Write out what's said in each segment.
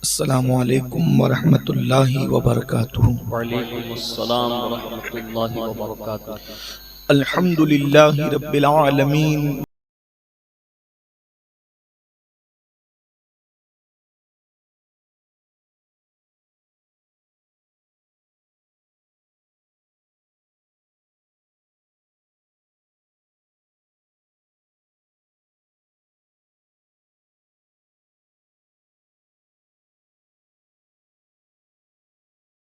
السلام علیکم ورحمۃ اللہ وبرکاتہ۔ وعلیکم السلام ورحمۃ اللہ وبرکاتہ۔ الحمد للہ رب العالمین،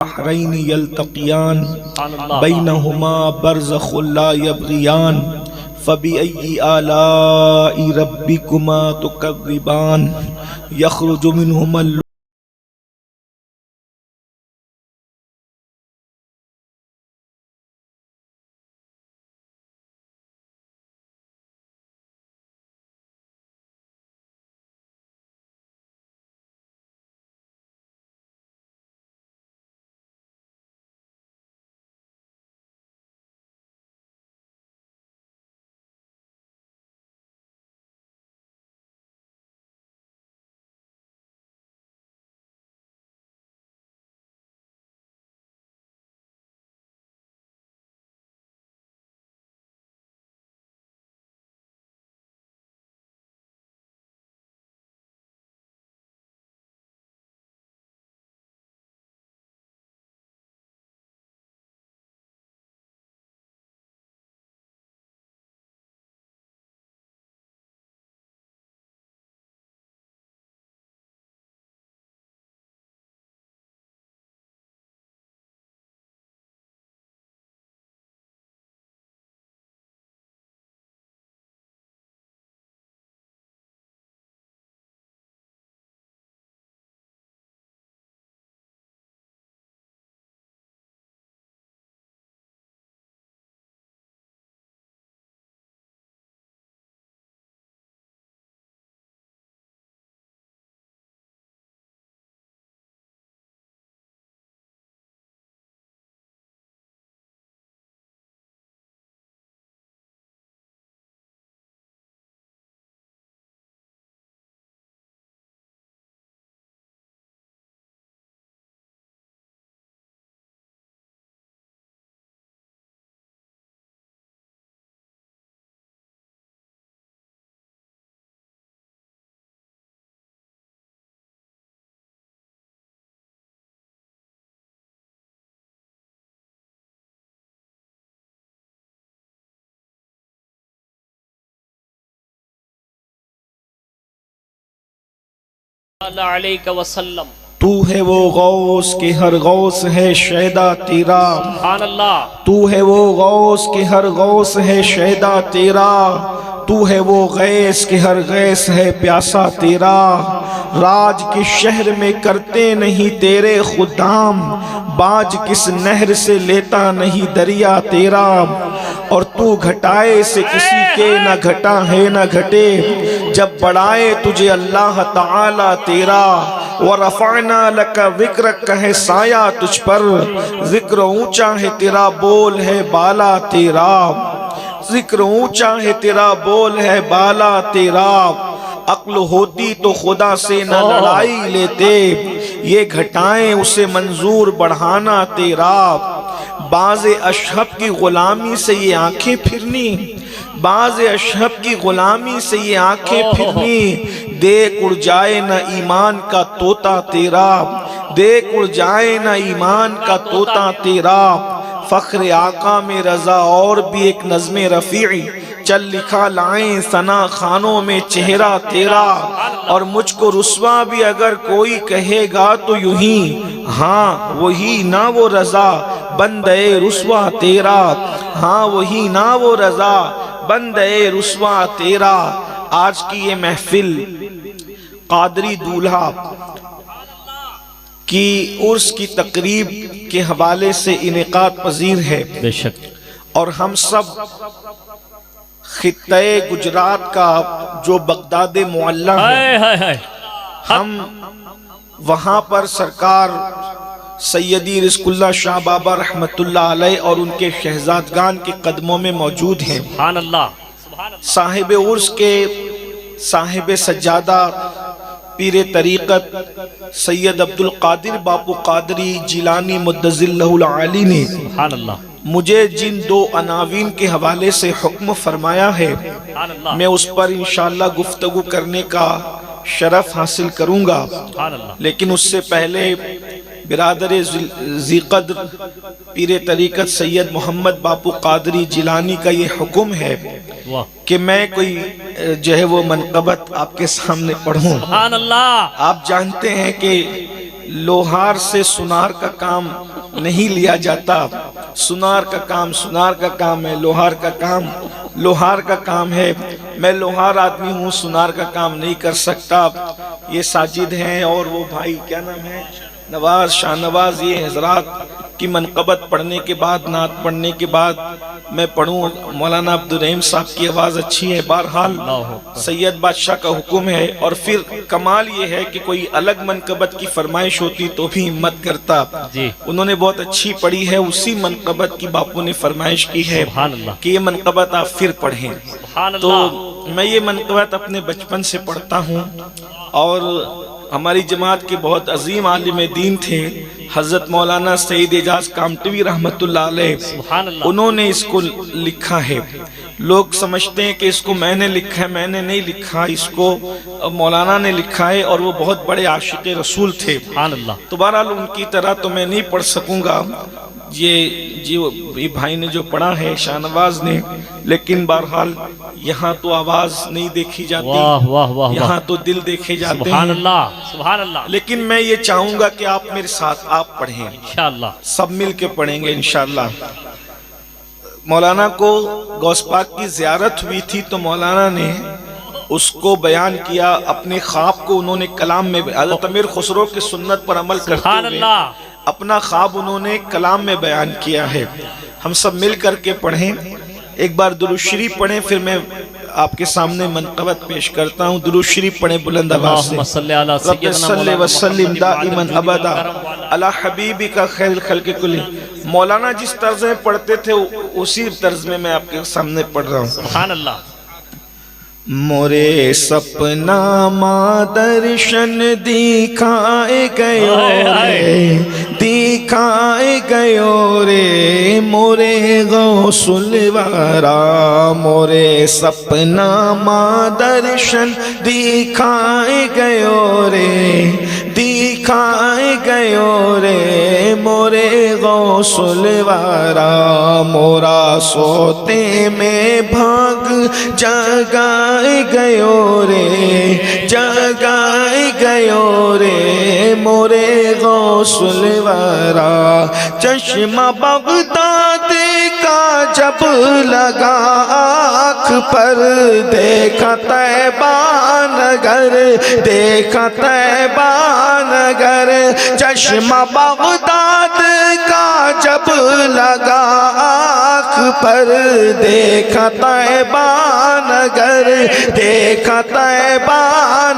بحرین یلتقیان بینہما برزخ لا یبغیان فبأی آلاء ربکما تکذبان یخرج منہما علیہ وسلم۔ تو ہے وہ غوث کہ ہر غوث ہے شیدا تیرا، سبحان اللہ۔ تو ہے وہ غوث کہ ہر غوث ہے شیدا تیرا، تو ہے وہ غیث کہ ہر غیث ہے پیاسا تیرا، راج کس شہر میں کرتے نہیں تیرے خدام، باج کس نہر سے لیتا نہیں دریا تیرا، اور تو گھٹائے سے کسی کے نہ گھٹا ہے نہ گھٹے، جب بڑھائے تجھے اللہ تعالی تیرا، وَرَفَعْنَا لَكَ ذِكْرَكَ ہے سایہ تجھ پر، ذکر اونچا ہے تیرا بول ہے بالا تیرا، ذکر اونچا ہے تیرا بول ہے بالا تیرا، عقل ہوتی تو خدا سے نہ لڑائی لیتے، یہ گھٹائیں اسے منظور بڑھانا تیرا، باز اشہب کی غلامی سے یہ آنکھیں پھرنی، باز اشہب کی غلامی سے یہ آنکھیں پھرنی، دیکھ اڑ جائے نہ ایمان کا طوطا تیرا، دیکھ اڑ جائے نہ ایمان کا طوطا تیرا، فخر آقا میں رضا اور بھی ایک نظم رفیعی، چل لکھا لائیں ثنا خانوں میں چہرہ تیرا، اور مجھ کو رسوا بھی اگر کوئی کہے گا تو یوں ہی، ہاں وہی نہ وہ رضا بندے رسوا تیرا، ہاں وہی نہ وہ رضا بندے رسوا تیرا۔ آج کی یہ محفل قادری دولہا کی عرس کی تقریب کے حوالے سے انعقاد پذیر ہے، بے شک، اور ہم سب خطہ گجرات کا جو بغداد معلیٰ ہے، ہم وہاں پر سرکار سیدی رزق اللہ شاہ بابا رحمت اللہ علیہ اور ان کے شہزادگان کے قدموں میں موجود ہیں۔ سبحان اللہ۔ صاحب عرس کے صاحب سجادہ پیر طریقت سید عبد القادر باپو قادری جیلانی مدظلہ العالی نے سبحان اللہ مجھے جن دو عناوین کے حوالے سے حکم فرمایا ہے سبحان اللہ میں اس پر انشاءاللہ گفتگو کرنے کا شرف حاصل کروں گا، سبحان اللہ لیکن اس سے پہلے برادر ذی قدر پیر طریقت سید محمد باپو قادری جیلانی کا یہ حکم ہے واہ کہ میں کوئی جو ہے وہ منقبت آپ کے سامنے پڑھوں۔ سبحان اللہ آپ جانتے ہیں کہ لوہار سے سنار کا کام نہیں لیا جاتا، سنار کا کام ہے، لوہار کا کام لوہار کا کام ہے۔ میں لوہار آدمی ہوں، سنار کا کام نہیں کر سکتا۔ یہ ساجد ہیں اور وہ بھائی کیا نام ہے نواز شاہ نواز، یہ حضرات کی منقبت پڑھنے کے بعد نعت پڑھنے کے بعد میں پڑھوں۔ مولانا عبدالرحیم صاحب کی آواز اچھی ہے، بہرحال سید بادشاہ کا حکم ہے۔ اور پھر کمال یہ ہے کہ کوئی الگ منقبت کی فرمائش ہوتی تو بھی ہمت کرتا، جی انہوں نے بہت اچھی پڑھی ہے، اسی منقبت کی باپو نے فرمائش کی ہے سبحان اللہ کہ یہ منقبت آپ پھر پڑھیں۔ سبحان تو اللہ میں یہ منقبت اپنے بچپن سے پڑھتا ہوں، اور ہماری جماعت کے بہت عظیم عالم دین تھے حضرت مولانا سعید اعجاز کامٹوی رحمت اللہ علیہ، سبحان اللہ انہوں نے اس کو لکھا ہے۔ لوگ سمجھتے ہیں کہ اس کو میں نے لکھا ہے، میں نے نہیں لکھا، اس کو مولانا نے لکھا ہے، اور وہ بہت بڑے عاشق رسول تھے۔ سبحان اللہ تو بہرحال ان کی طرح تو میں نہیں پڑھ سکوں گا، یہ بھائی نے جو پڑھا ہے شاہ نواز نے، لیکن بہرحال یہاں تو آواز نہیں دیکھی جاتی، واہ واہ واہ یہاں تو دل دیکھے جاتے سبحان ہیں۔ اللہ سبحان اللہ لیکن میں یہ چاہوں گا کہ آپ میرے ساتھ آپ پڑھیں، انشاءاللہ سب مل کے پڑھیں گے انشاءاللہ۔ مولانا کو غوث پاک کی زیارت ہوئی تھی تو مولانا نے اس کو بیان کیا، اپنے خواب کو انہوں نے کلام میں، حضرت امیر خسرو کی سنت پر عمل کرتے سبحان ہوئے اللہ اپنا خواب انہوں نے کلام میں بیان کیا ہے۔ ہم سب مل کر کے پڑھیں، ایک بار درود شریف پڑھیں، پھر میں آپ کے سامنے منقبت پیش کرتا ہوں۔ درود شریف پڑھیں بلند آواز سے۔ اللہم صلی علی رب سیدنا صلی مولانا وسلم محمد دائما وعلی ابدا علی حبیبک خیر الخلق کل۔ مولانا جس طرز میں پڑھتے تھے اسی طرز میں میں آپ کے سامنے پڑھ رہا ہوں۔ سبحان اللہ مورے سپنا ماں درشن دکھائے گیو رے، دکھائے گیو رے مورے غوث الورا، مورے سپنا ماں درشن دکھائے گیو رے، دکھائے گیو رے مورے غوث الورا، مورا سوتے میں بھاگ جگائے گیو رے، جگائے گیو رے مورے غوث الورا، چشمہ بغداد کا جب لگا آنکھ پر، دیکھا طیبہ نگر، دیکھا طیبہ نگر، چشمہ بغداد کا جب لگا آنکھ پر، دیکھا طیبہ نگر، دیکھا طیبہ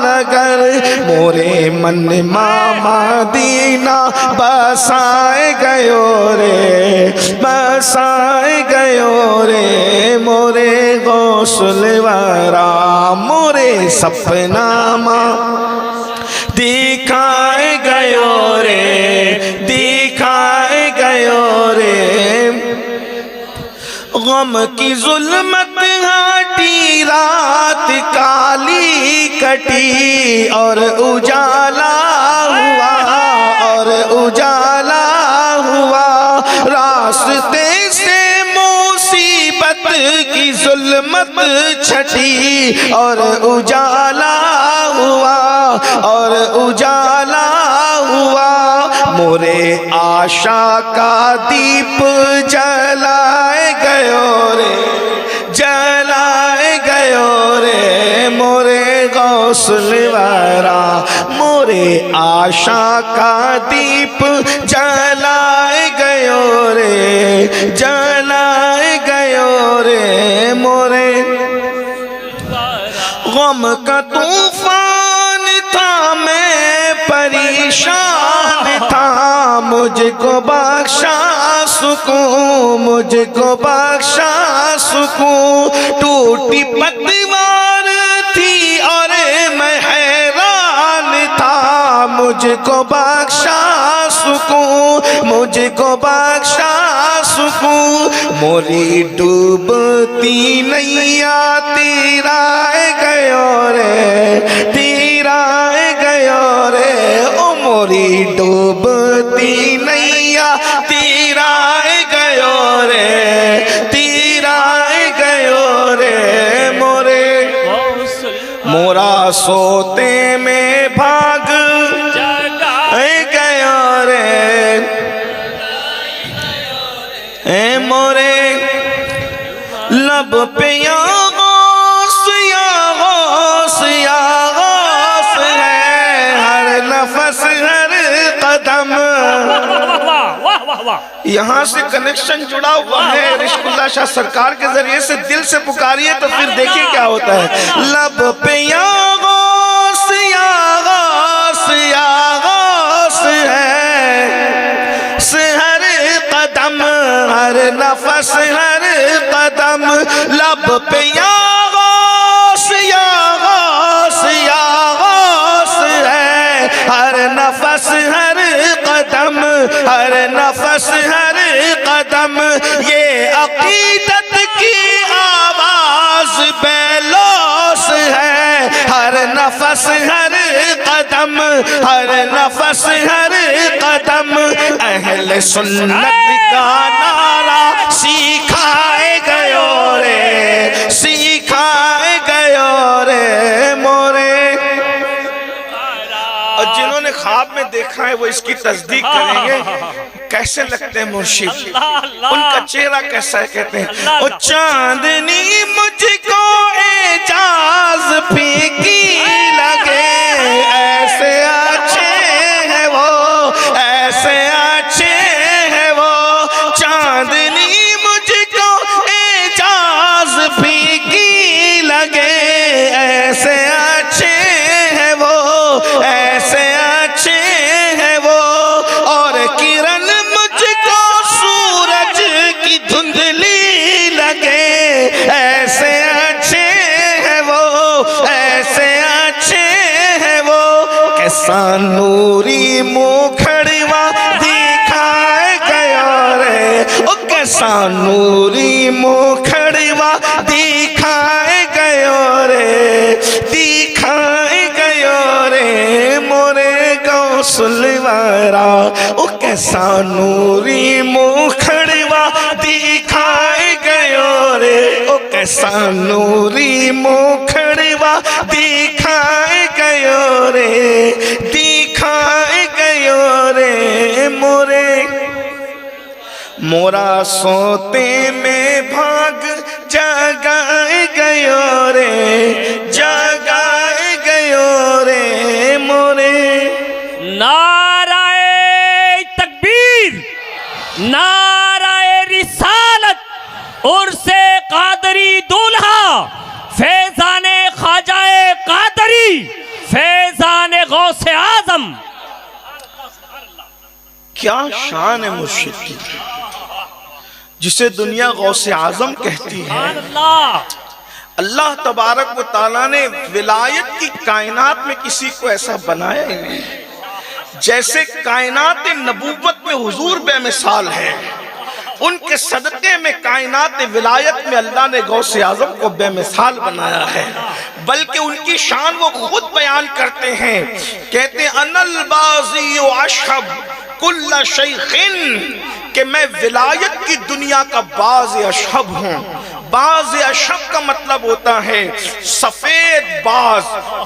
نگر، مورے من ماما مدینہ بسائے گیو رے، بسائے گیو رے مورے غوث الورا، مورے سپنا ماں دکھائے گیو رے، دکھائے گیو رے، غم کی ظلمت ہٹی، رات کالی کٹی، اور اجالا ہوا، اور اجالا ہوا، راستے سے مصیبت کی ظلمت چھٹی، اور اجالا ہوا، اور اجالا ہوا، مورے آشا کا دیپ جلائے گیو رے، جلائے گیو رے مورے غوث الورا، مورے آشا کا دیپ جلائے گیو رے، جلائے گیو رے مورے، غم کا طوفان تھا میں پریشان تھا، مجھ کو بخشا سکون، مجھ کو بخشا سکون، ٹوٹی پتوار تھی اور میں حیران مجھ کو بخشا سکون، مجھ کو بخشا سکون، موری ڈوبتی نیا تیرا گیو رے، تیرا گیو رے، او موری ڈوبتی نیا تیرا گیو رے، تیرا گیو رے، مورا سوتے میں بھاگ گیا رے، اے مورے لب پہ یا غوث یا غوث یا غوث ہے، ہر نفس ہر قدم۔ یہاں سے کنیکشن جڑا ہوا ہے رشک اللہ شاہ سرکار کے ذریعے سے، دل سے پکاریے تو پھر دیکھیں کیا ہوتا ہے۔ لب پہ یا غوث یا غوث یا غوث ہے، ہر قدم ہر نفس ہر قدم، لب پہ یا غوث یا غوث یا غوث ہے، ہر نفس ہر قدم ہر نفس ہر قدم، یہ عقیدت کی آواز بیلوس ہے، ہر نفس ہر قدم ہر نفس ہر قدم، اہل سنت کا نعرہ سکھائے گیو رے، سکھائے گیو رے مورے۔ اور جنہوں نے خواب میں دیکھا ہے وہ اس کی تصدیق کریں گے، کیسے لگتے ہیں مرشد، ان کا چہرہ کیسا ہے، کہتے ہیں او چاندنی مجھ کو اعجاز پھیکی لگے، ایسے اچھے ہیں وہ، ایسے اچھے ہیں وہ، چاندنی مجھ کو اعجاز پھیکی لگے، ایسے اچھے ہیں وہ، ایسے اچھے ہیں وہ، اور کرن مجھ کو سورج کی دھندلی لگے، ایسے اچھے ہیں وہ، ایسے اچھے ہیں وہ، کیسا نوری مکھڑوا دکھائے گیا رے، او کیسا نوری مکھڑوا دکھائے گیا رے، دکھائے گیا رے مورے غوث الورا، او کیسا نوری مکھڑوا دکھائے گیا رے، او کیسا نوری مکھڑوا دکھائے گیا رے، دکھائے گیا رے مورے، مورا سوتے میں بھاگ جگائے گیا رے، جگائے گیا رے مورے۔ نعرہ تکبیر، نعرہ رسالت، عرس قادری دولہا، فیضان خواجہ قادری، فیضان غوث اعظم۔ کیا شان ہے مرشد کی، جسے دنیا غوث اعظم کہتی ہے۔ سبحان اللہ۔ اللہ تبارک و تعالیٰ نے ولایت کی کائنات میں کسی کو ایسا بنایا ہی نہیں، جیسے کائنات نبوت میں حضور بے مثال ہے، ان کے صدقے میں کائنات ولایت میں اللہ نے غوث اعظم کو بے مثال بنایا ہے، بلکہ ان کی شان وہ خود بیان کرتے ہیں، کہتے ہیں انا البازی اشہب کل شیخ، کہ میں ولایت کی دنیا کا باز اشہب ہوں۔ باز اشہب کا مطلب ہوتا ہے سفید باز،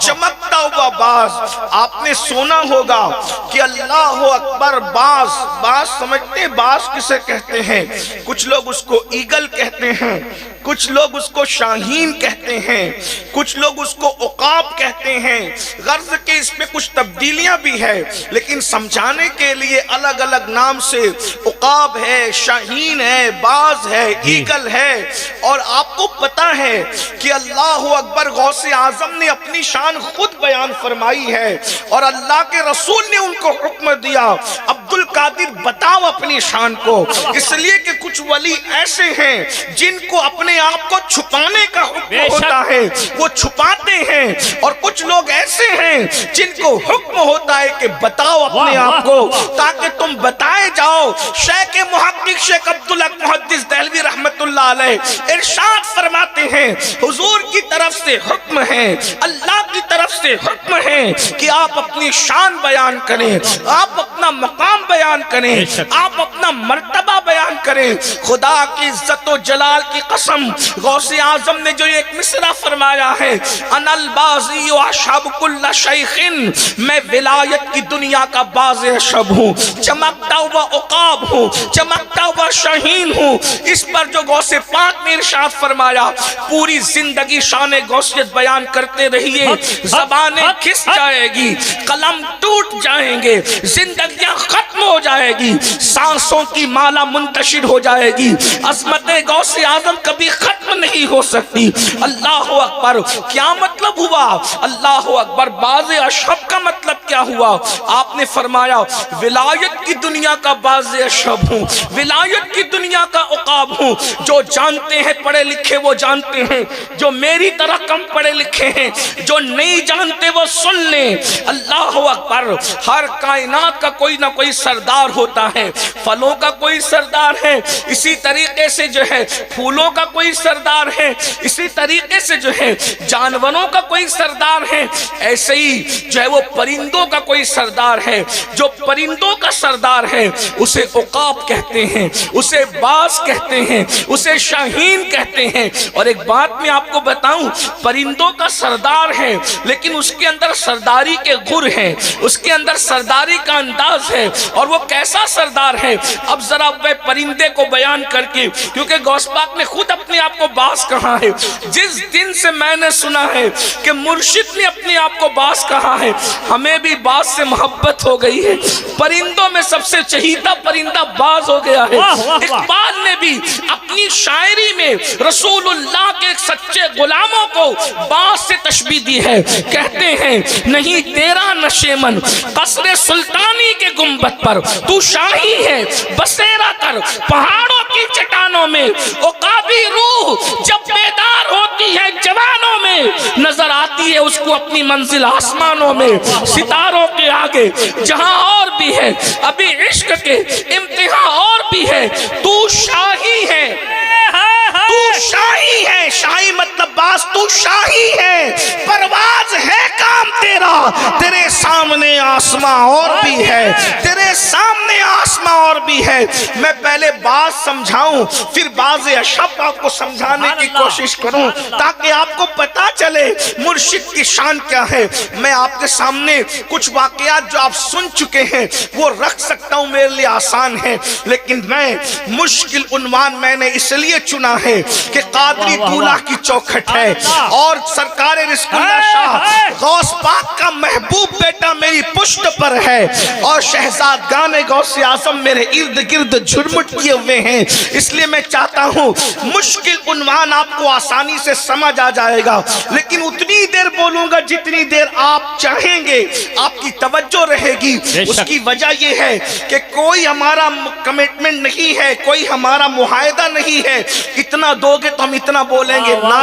چمکتا ہوا باز۔ آپ نے سنا ہوگا کہ اللہ اکبر باز، باز سمجھتے ہیں باز کسے کہتے ہیں؟ کچھ لوگ اس کو ایگل کہتے ہیں، کچھ لوگ اس کو شاہین کہتے ہیں، کچھ لوگ اس کو عقاب کہتے ہیں، غرض کہ اس میں کچھ تبدیلیاں بھی ہے، لیکن سمجھانے کے لیے الگ الگ نام سے عقاب ہے، شاہین ہے، باز ہے، ایگل ہے۔ اور آپ کو پتا ہے کہ اللہ اکبر غوث اعظم نے اپنی شان خود بیان فرمائی ہے، اور اللہ کے رسول نے ان کو حکم دیا، عبد القادر بتاؤ اپنی شان کو، اس لیے کہ کچھ ولی ایسے ہیں جن کو اپنے آپ کو چھپانے کا حکم ہوتا ہے، وہ چھپاتے ہیں، اور کچھ لوگ ایسے ہیں جن کو حکم ہوتا ہے کہ بتاؤ اپنے آپ کو تاکہ تم بتائے جاؤ۔ شیخ محقق شیخ عبدالحق محدث دہلوی رحمت اللہ علیہ ارشاد فرماتے ہیں حضور کی طرف سے حکم ہے، اللہ کی طرف سے حکم ہے کہ آپ اپنی شان بیان کریں، آپ اپنا مقام بیان کریں، آپ اپنا مرتبہ بیان کریں۔ خدا کی عزت و جلال کی قسم، غوث اعظم نے جو ایک مصرع فرمایا ہے، انا البازی و اشہب کل شیخ، میں ولایت کی دنیا کا باز اشہب ہوں، چمکتا ہوا عقاب ہوں، چمکتا ہوا شاہین ہوں۔ اس پر جو غوث پاک نے ارشاد فرمایا پوری زندگی شان غوثیت بیان کرتے رہیے، زبانیں کھس جائے گی، قلم ٹوٹ جائیں گے، زندگیاں ختم ہو جائے گی، سانسوں کی مالا منتشر ہو جائے گی، عظمت غوث اعظم کبھی ختم نہیں ہو سکتی۔ اللہ اکبر، کیا مطلب ہوا؟ اللہ اکبر، باز اشہب کا مطلب کیا ہوا؟ آپ نے فرمایا ولایت کی دنیا کا باز اشہب ہوں، ولایت کی دنیا کا عقاب ہوں۔ جو جانتے ہیں پڑھے لکھے وہ جانتے ہیں، جو میری طرح کم پڑھے لکھے ہیں، جو نہیں جانتے وہ سن لیں۔ اللہ اکبر، ہر کائنات کا کوئی نہ کوئی سردار ہوتا ہے، پھلوں کا کوئی سردار ہے، اسی طریقے سے جو ہے پھولوں کا کوئی سردار ہے، اسی طریقے سے جو ہے جانوروں کا کوئی سردار ہے، ایسے ہی جو ہے وہ پرندوں کا کوئی سردار ہے۔ جو پرندوں کا سردار ہے اسے عقاب کہتے ہیں، اسے باز کہتے ہیں، اسے شاہین کہتے ہیں۔ اور ایک بات میں آپ کو بتاؤں، پرندوں کا سردار ہے لیکن اس کے اندر سرداری کے گر ہیں، اس کے اندر سرداری کا انداز ہے، اور وہ کیسا سردار ہے؟ اب ذرا میں پرندے کو بیان کر کے، کیونکہ غوث پاک نے خود اپنے آپ کو باز کہا ہے، جس دن سے میں نے سنا ہے کہ مرشد نے اپنے آپ کو باز کہا ہے، ہمیں بھی باز سے محبت ہو گئی ہے۔ پرندوں میں سب سے چہیتا پرندہ باز ہو گیا ہے۔ اقبال نے بھی اپنی شاعری میں رسول اللہ کے سچے غلاموں کو باز سے تشبیہ دی ہے، کہتے ہیں نہیں تیرا نشیمن قصر سلطانی کے گنبد پر، تو شاہی ہے بسیرا کر پہاڑوں کی چٹانوں میں، عقابی روح جب بیدار ہوتی ہے جوانوں میں، نظر آتی ہے اس کو اپنی منزل آسمانوں میں۔ ستاروں کے آگے جہاں اور بھی ہے ابھی عشق کے امتحان اور بھی ہے، تو شاہی ہے، تو شاہی ہے، شاہی مطلب باز، تو شاہی ہے، پرواز ہے کام تیرا، تیرے سامنے آسماں اور بھی ہے، تیرے سامنے آسماں اور بھی ہے۔ میں پہلے باز سمجھاؤں پھر باز اشہب آپ کو سمجھانے کی کوشش کروں تاکہ آپ کو پتا چلے مرشد کی شان کیا ہے۔ میں آپ کے سامنے کچھ واقعات جو آپ سن چکے ہیں وہ رکھ سکتا ہوں، میرے لیے آسان ہے، لیکن میں مشکل عنوان میں نے اس لیے چنا ہے کہ قادری دولہ کی چوکھٹ ہے، اور سرکار رزق اللہ شاہ غوث پاک کا محبوب بیٹا میری پشت پر ہے، اور شہزادگان غوث اعظم میرے ارد گرد جھرمٹ کیے ہوئے ہیں۔ اس لیے میں چاہتا ہوں مشکل عنوان آپ کو آسانی سے سمجھ آ جائے گا، لیکن اتنی دیر بولوں گا جتنی دیر آپ چاہیں گے، آپ کی توجہ رہے گی۔ اس کی وجہ یہ ہے کہ کوئی ہمارا کمٹمنٹ نہیں ہے، کوئی ہمارا معاہدہ نہیں ہے اتنا دو گے تو ہم اتنا بولیں گے، نہ،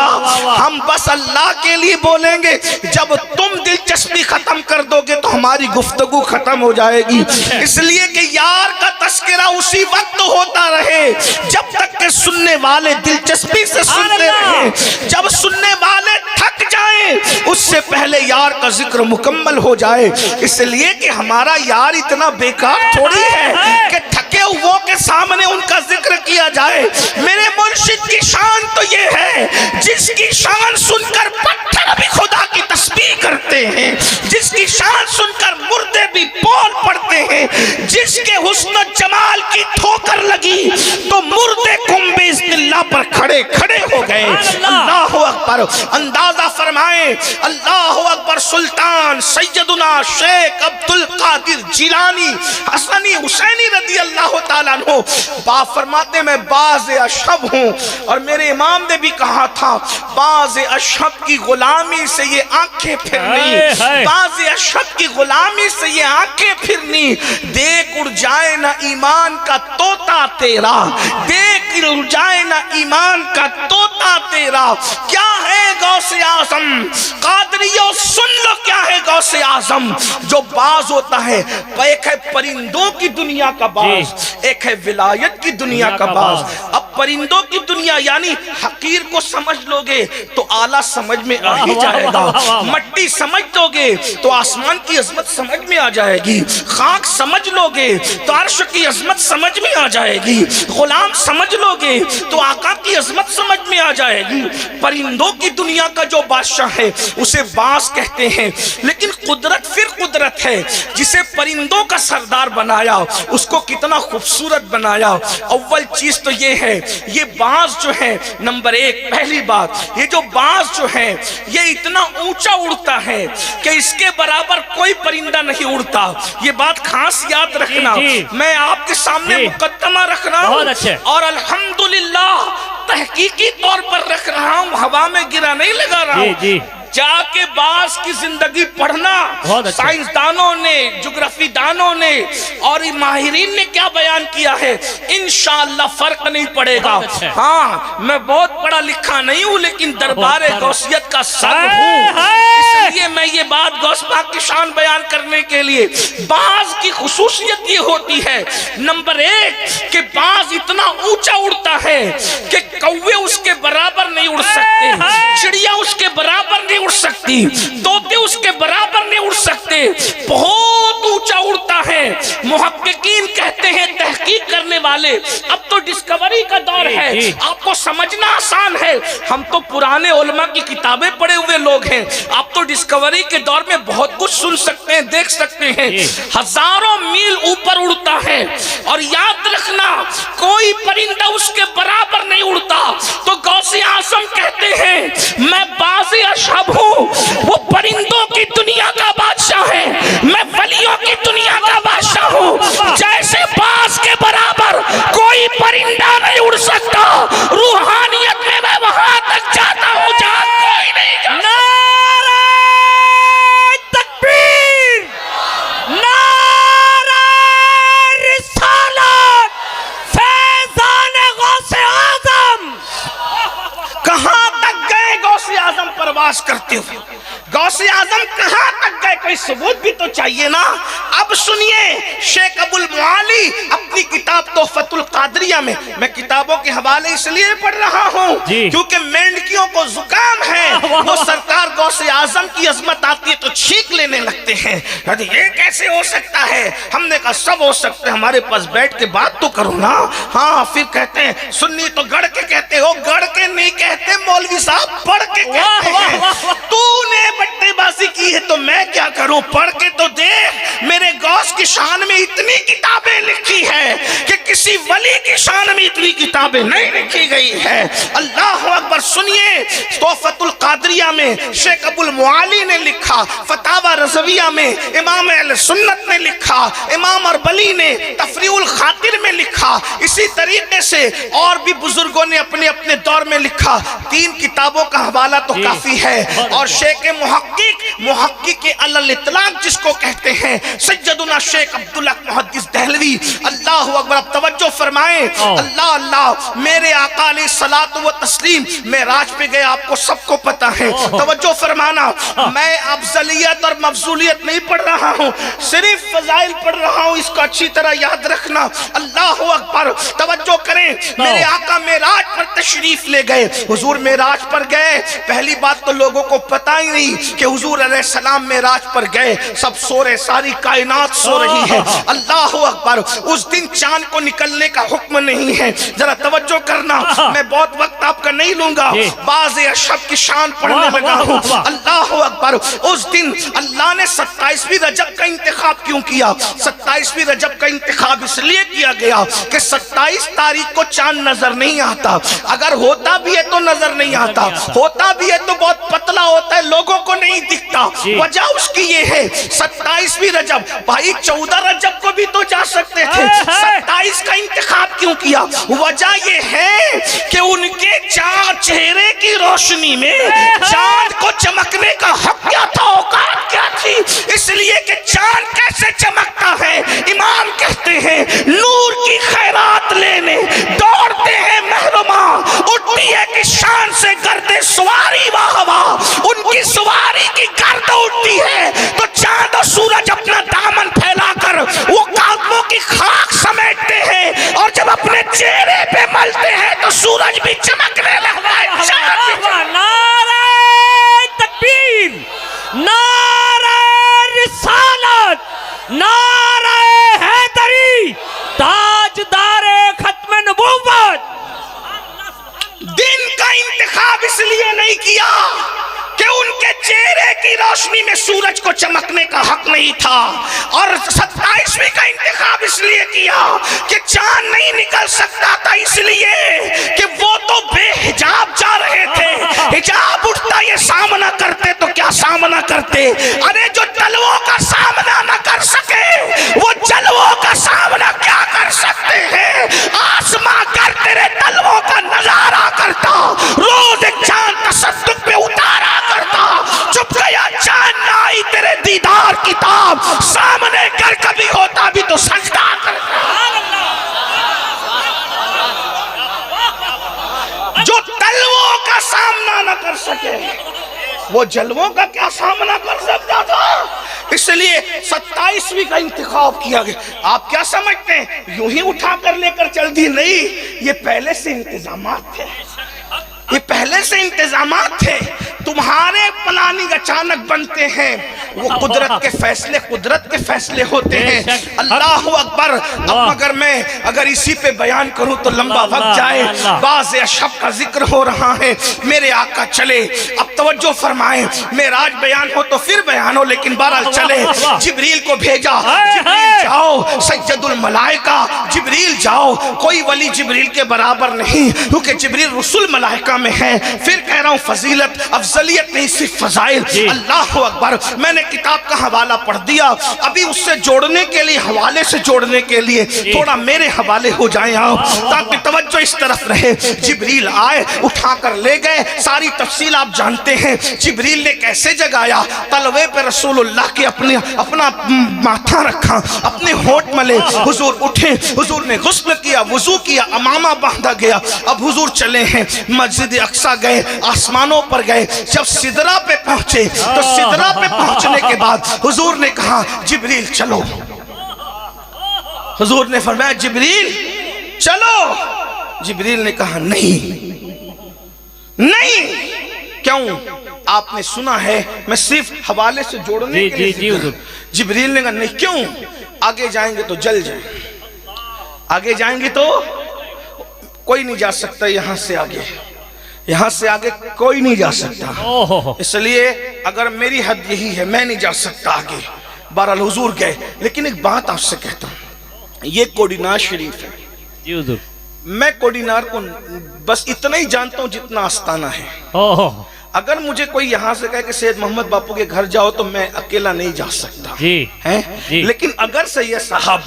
ہم بس اللہ کے لیے بولیں گے۔ جب تم دلچسپی ختم کر دو گے تو ہماری گفتگو ختم ہو جائے گی، اس لیے کہ یار کا تذکرہ اسی وقت ہوتا رہے جب تک کہ سننے والے دلچسپی سے سنتے رہیں، جب سننے والے تھک جائیں اس سے پہلے یار کا ذکر مکمل ہو جائے۔ اس لیے کہ ہمارا یار اتنا بیکار تھوڑی ہے کہ تھکے ہوئوں کے سامنے ان کا ذکر کیا جائے۔ میرے مرشد کی شان تو یہ ہے جس کی شان سن کر پتھر بھی خدا کی تسبیح کرتے ہیں، جس کی شان سن کر مردے بھی بول پڑتے ہیں، جس کے حسن و جمال کی ٹھوکر لگی تو مردے کم باذن اللہ پر کھڑے کھڑے ہو گئے۔ اللہ اکبر، اندازہ فرمائیں، اللہ اکبر۔ سلطان سیدنا شیخ عبدالقادر جیلانی حسنی حسینی رضی اللہ تعالیٰ عنہ باپ فرماتے میں باز اشہب ہوں، اور میرے امام نے بھی کہا تھا باز اشہب کی غلامی سے یہ آنکھیں پھرنی، باز اشہد کی غلامی سے یہ آنکھیں پھرنی، دیکھ اڑ جائے نہ ایمان کا طوطا تیرا، دیکھ اڑ جائے نہ ایمان کا طوطا تیرا۔ کیا ہے غوث اعظم؟ قادریوں سن لو کیا ہے غوث اعظم۔ جو باز ہوتا ہے، ایک ہے پرندوں کی دنیا کا باز، ایک ہے ولایت کی دنیا کا باز۔ اب پرندوں کی دنیا یعنی حقیر کو سمجھ لو گے تو آلہ سمجھ میں آ ہی جائے گا، مٹی سمجھ لو گے تو آسمان کی عظمت سمجھ میں آ جائے گی، خاک سمجھ لو گے تو عرش کی عظمت سمجھ میں آ جائے گی، غلام سمجھ لو گے تو آقا کی عظمت سمجھ میں آ جائے گی۔ پرندوں کی دنیا کا جو بادشاہ ہے اسے باز کہتے ہیں، لیکن قدرت پھر قدرت ہے، جسے پرندوں کا سردار بنایا اس کو کتنا خوبصورت بنایا۔ اول چیز تو یہ ہے، یہ باز جو ہے، نمبر ایک پہلی بات، یہ جو باز جو ہے یہ اتنا اونچا اڑتا ہے کہ اس کے برابر کوئی پرندہ نہیں اڑتا۔ یہ بات خاص یاد رکھنا، میں آپ کے سامنے مقدمہ رکھ رہا ہوں اور الحمدللہ تحقیقی طور پر رکھ رہا ہوں، ہوا میں گرا نہیں لگا رہا ہوں۔ جا کے باز کی زندگی پڑھنا، سائنسدانوں نے، جغرافی دانوں نے اور ماہرین نے کیا بیان کیا ہے، انشاءاللہ فرق نہیں پڑے گا۔ ہاں میں بہت پڑھا لکھا نہیں ہوں لیکن دربار غوثیت کا سب ہوں، اس لیے میں یہ بات غوث پاک کی شان بیان کرنے کے لیے، باز کی خصوصیت یہ ہوتی ہے نمبر ایک کہ باز اتنا اونچا اڑتا ہے کہ کوے اس کے برابر نہیں اڑ سکتے، چڑیا اس کے برابر نہیں اڑ سکتی، طوطے اس کے برابر نہیں اڑ سکتے، بہت اونچا اڑتا ہے۔ محققین کہتے ہیں، تحقیق کرنے والے، اب تو ڈسکوری کا دور ہے، آپ کو سمجھنا آسان ہے، ہم تو پرانے علماء کی کتابیں پڑھے ہوئے لوگ ہیں، آپ تو ڈسکوری کے دور میں بہت کچھ سن سکتے ہیں، دیکھ سکتے ہیں، ہزاروں میل اوپر اڑتا ہے۔ اور یاد رکھنا کوئی پرندہ اس کے برابر نہیں اڑتا۔ تو غوث اعظم کہتے ہیں میں باز اشہب ہوں، وہ پرندوں کی دنیا کا بادشاہ ہے، میں ولیوں کی دنیا کا بادشاہ ہوں۔ جیسے باز کے برابر کوئی پرندہ نہیں اڑ سکتا، روحانیت میں میں وہاں تک جاتا ہوں جہاں کوئی نہیں جاتا۔ نعرہ تکبیر، نعرہ رسالت، فیضان غوث اعظم۔ کہاں تک گئے غوث اعظم پرواز کرتے ہوئے؟ غوث اعظم کہاں تک گئے؟ کوئی ثبوت بھی تو چاہیے نا۔ اب سنیے شیخ ابو المعالی اپنی کتاب تحفۃ القادریہ میں کتابوں کے حوالے اس لیے پڑھ رہا ہوں کیونکہ مینڈکیوں کو زکام ہے، وہ سرکار غوث اعظم کی عظمت آتی ہے تو چھینک لینے لگتے ہیں، یہ کیسے ہو سکتا ہے؟ ہم نے کہا سب ہو سکتے، ہمارے پاس بیٹھ کے بات تو کرو نا۔ ہاں پھر کہتے ہیں سنی تو گڑھ کے کہتے ہو، گڑھ کے نہیں کہتے مولوی صاحب، پڑھ کے کہتے ہیں۔ تو نے بٹے بازی کی ہے تو میں کیا کروں؟ پڑھ کے تو دیکھ، میرے غوث کی شان میں اتنی کتابیں لکھی ہے کہ کسی ولی کی شان میں اتنی کتابیں نہیں لکھی گئی ہے۔ اللہ اکبر۔ سنیے تحفۃ القادریہ میں شیخ ابو المعالی نے لکھا، فتاوی رضویہ میں امام اہل سنت نے لکھا، امام اربلی نے تفریح الخاطر میں لکھا، اسی طریقے سے اور بھی بزرگوں نے اپنے اپنے دور میں لکھا۔ 3 کتابوں کا حوالہ تو کافی ہے۔ اور شیخ محقق علی الاطلاق جس کو کہتے ہیں سیدنا شیخ عبداللہ محدث دہلوی، اللہ اکبر۔ اب توجہ فرمائیں، اللہ اللہ، میرے آقا علیہ الصلوۃ والتسلیم معراج پہ گئے، آپ کو سب کو پتا ہے، توجہ فرمانا۔ میں افضلیت اور مفضولیت نہیں پڑھ رہا ہوں، صرف فضائل پڑھ رہا ہوں، اس کو اچھی طرح یاد رکھنا۔ اللہ اکبر، توجہ کریں، میرے آقا معراج پر تشریف لے گئے، حضور معراج پر گئے، پہلی بات تو لوگوں کو پتا ہی نہیں کہ حضور علیہ السلام معراج پر گئے، سب سو رہے، ساری کائنات سو رہی ہے۔ اللہ اکبر۔ اس دن چاند کو نکلنے کا حکم نہیں ہے، ذرا توجہ کرنا، میں بہت وقت آپ کا نہیں لوں گا، باز اشہب کی شان پڑھنے لگا ہوں۔ اللہ اکبر۔ اس دن اللہ نے 27ویں رجب کا انتخاب کیوں کیا؟ 27ویں رجب کا انتخاب اس لیے کیا گیا کہ 27 تاریخ کو چاند نظر نہیں آتا، اگر ہوتا بھی ہے تو نظر نہیں آتا، ہوتا بھی ہے تو بہت پتلا ہوتا ہے، لوگوں کو نہیں دکھتا۔ وجہ اس کی یہ ہے 27ویں رجب، بھائی 14 رجب کو بھی تو جا سکتے تھے، 27 کا انتخاب کیوں کیا؟ وجہ یہ ہے کہ ان کے چہرے کی روشنی میں چاند کو چمکنے کا حق کیا تھا، اوقات کیا تھی، اس کہ چاند کیسے چمکتا ہے، امام کہتے ہیں نور کی خیرات لینے دوڑتے ہیں محرمہ، اٹھتی ہے کہ شان سے گرد سواری واہ واہ، ان کی سواری کی گرد اٹھتی ہے تو چاند اور سورج اپنا دامن پھیلا کر وہ قدموں کی خاک سمیٹتے ہیں، اور جب اپنے چہرے پہ ملتے ہیں تو سورج بھی چمکنے لگتا ہے، چاند بھی چمکنے۔ نعرہ تکبیر، نعرہ رسالت، نعرہ حیدری، تاجدار ختم نبوت۔ دن کا انتخاب اس لیے نہیں کیا کہ ان کے چہرے کی روشنی میں سورج کو چمکنے کا حق نہیں تھا، اور 27ویں کا انتخاب اس لیے کیا کہ چاند نہیں نکل سکتا تھا، اس لیے کہ وہ تو بے حجاب جا رہے تھے، حجاب اٹھتا یہ سامنا کرتے تو کیا سامنا کرتے، ارے جو جلووں کا سامنا نہ کر سکے وہ جلووں کا سامنا کیا کر سکتے ہیں، آسماں کر تیرے جلووں کا نظارہ کرتا، روز ایک چاند تصدق پہ اتارا کرتا، چپ گیا چاند نہ آئی تیرے دیدار کتاب سامنے کر، کبھی ہوتا بھی تو سجدہ کرتا، جو تلووں کا سامنا نہ کر سکے وہ جلووں کا کیا سامنا کر سکتا تھا، اس لیے 27ویں کا انتخاب کیا گیا۔ آپ کیا سمجھتے ہیں یوں ہی اٹھا کر لے کر چل دی؟ نہیں، یہ پہلے سے انتظامات تھے، یہ پہلے سے انتظامات تھے، تمہارے پلاننگ اچانک بنتے ہیں، وہ قدرت کے فیصلے ہوتے ہیں۔ اللہ اکبر۔ اب مگر میں اگر اسی پہ بیان کروں تو لمبا وقت جائے، بعض اشب کا ذکر ہو رہا ہے، میرے آقا چلے، اب توجہ فرمائیں، معراج بیان ہو تو پھر بیان ہو، لیکن بہرحال چلے، جبریل کو بھیجا، جبریل جاؤ سید الملائکہ، جبریل جاؤ، کوئی ولی جبریل کے برابر نہیں، کیونکہ جبریل رسول ملائکہ میں ہے۔ پھر کہہ رہا ہوں فضیلت افضلیت نہیں، صرف فضائل۔ اللہ اکبر۔ میں نے کتاب کا حوالہ پڑھ دیا، ابھی اس سے جوڑنے کے لیے، حوالے سے جوڑنے کے لیے تھوڑا میرے حوالے ہو جائیں آپ، تاکہ توجہ اس طرف رہے۔ جبریل آئے، اٹھا کر لے گئے، ساری تفصیل آپ جانتے ہیں۔ جبریل نے کیسے جگایا؟ تلوے پہ رسول اللہ کے اپنا ماتھا رکھا، اپنے ہونٹ ملے، حضور اٹھے، حضور نے غسل کیا، وضو کیا، امامہ باندھا گیا، اب حضور چلے ہیں، مسجد اقصیٰ گئے، آسمانوں پر گئے، جب سدرہ پہ پہنچے تو سدرہ پہ پہنچنے کے بعد حضور نے کہا جبریل چلو، حضور نے فرمایا جبریل چلو، جبریل نے کہا نہیں نہیں، کیوں؟ آپ نے سنا ہے، میں صرف حوالے سے جوڑنے کے لیے، جبریل نے کہا نہیں، کیوں؟ آگے جائیں گے تو جل جائیں، آگے جائیں گے تو کوئی نہیں جا سکتا، یہاں سے آگے کوئی نہیں جا سکتا، اس لیے اگر میری حد یہی ہے میں نہیں جا سکتا آگے۔ بہرحال حضور گئے، لیکن ایک بات آپ سے کہتا ہوں، یہ کوڈینار شریف ہے، میں کوڈینار کو بس اتنا ہی جانتا ہوں جتنا آستانہ ہے۔ اگر مجھے کوئی یہاں سے کہے کہ سید محمد باپو کے گھر جاؤ تو میں اکیلا نہیں جا سکتا، لیکن اگر سید صاحب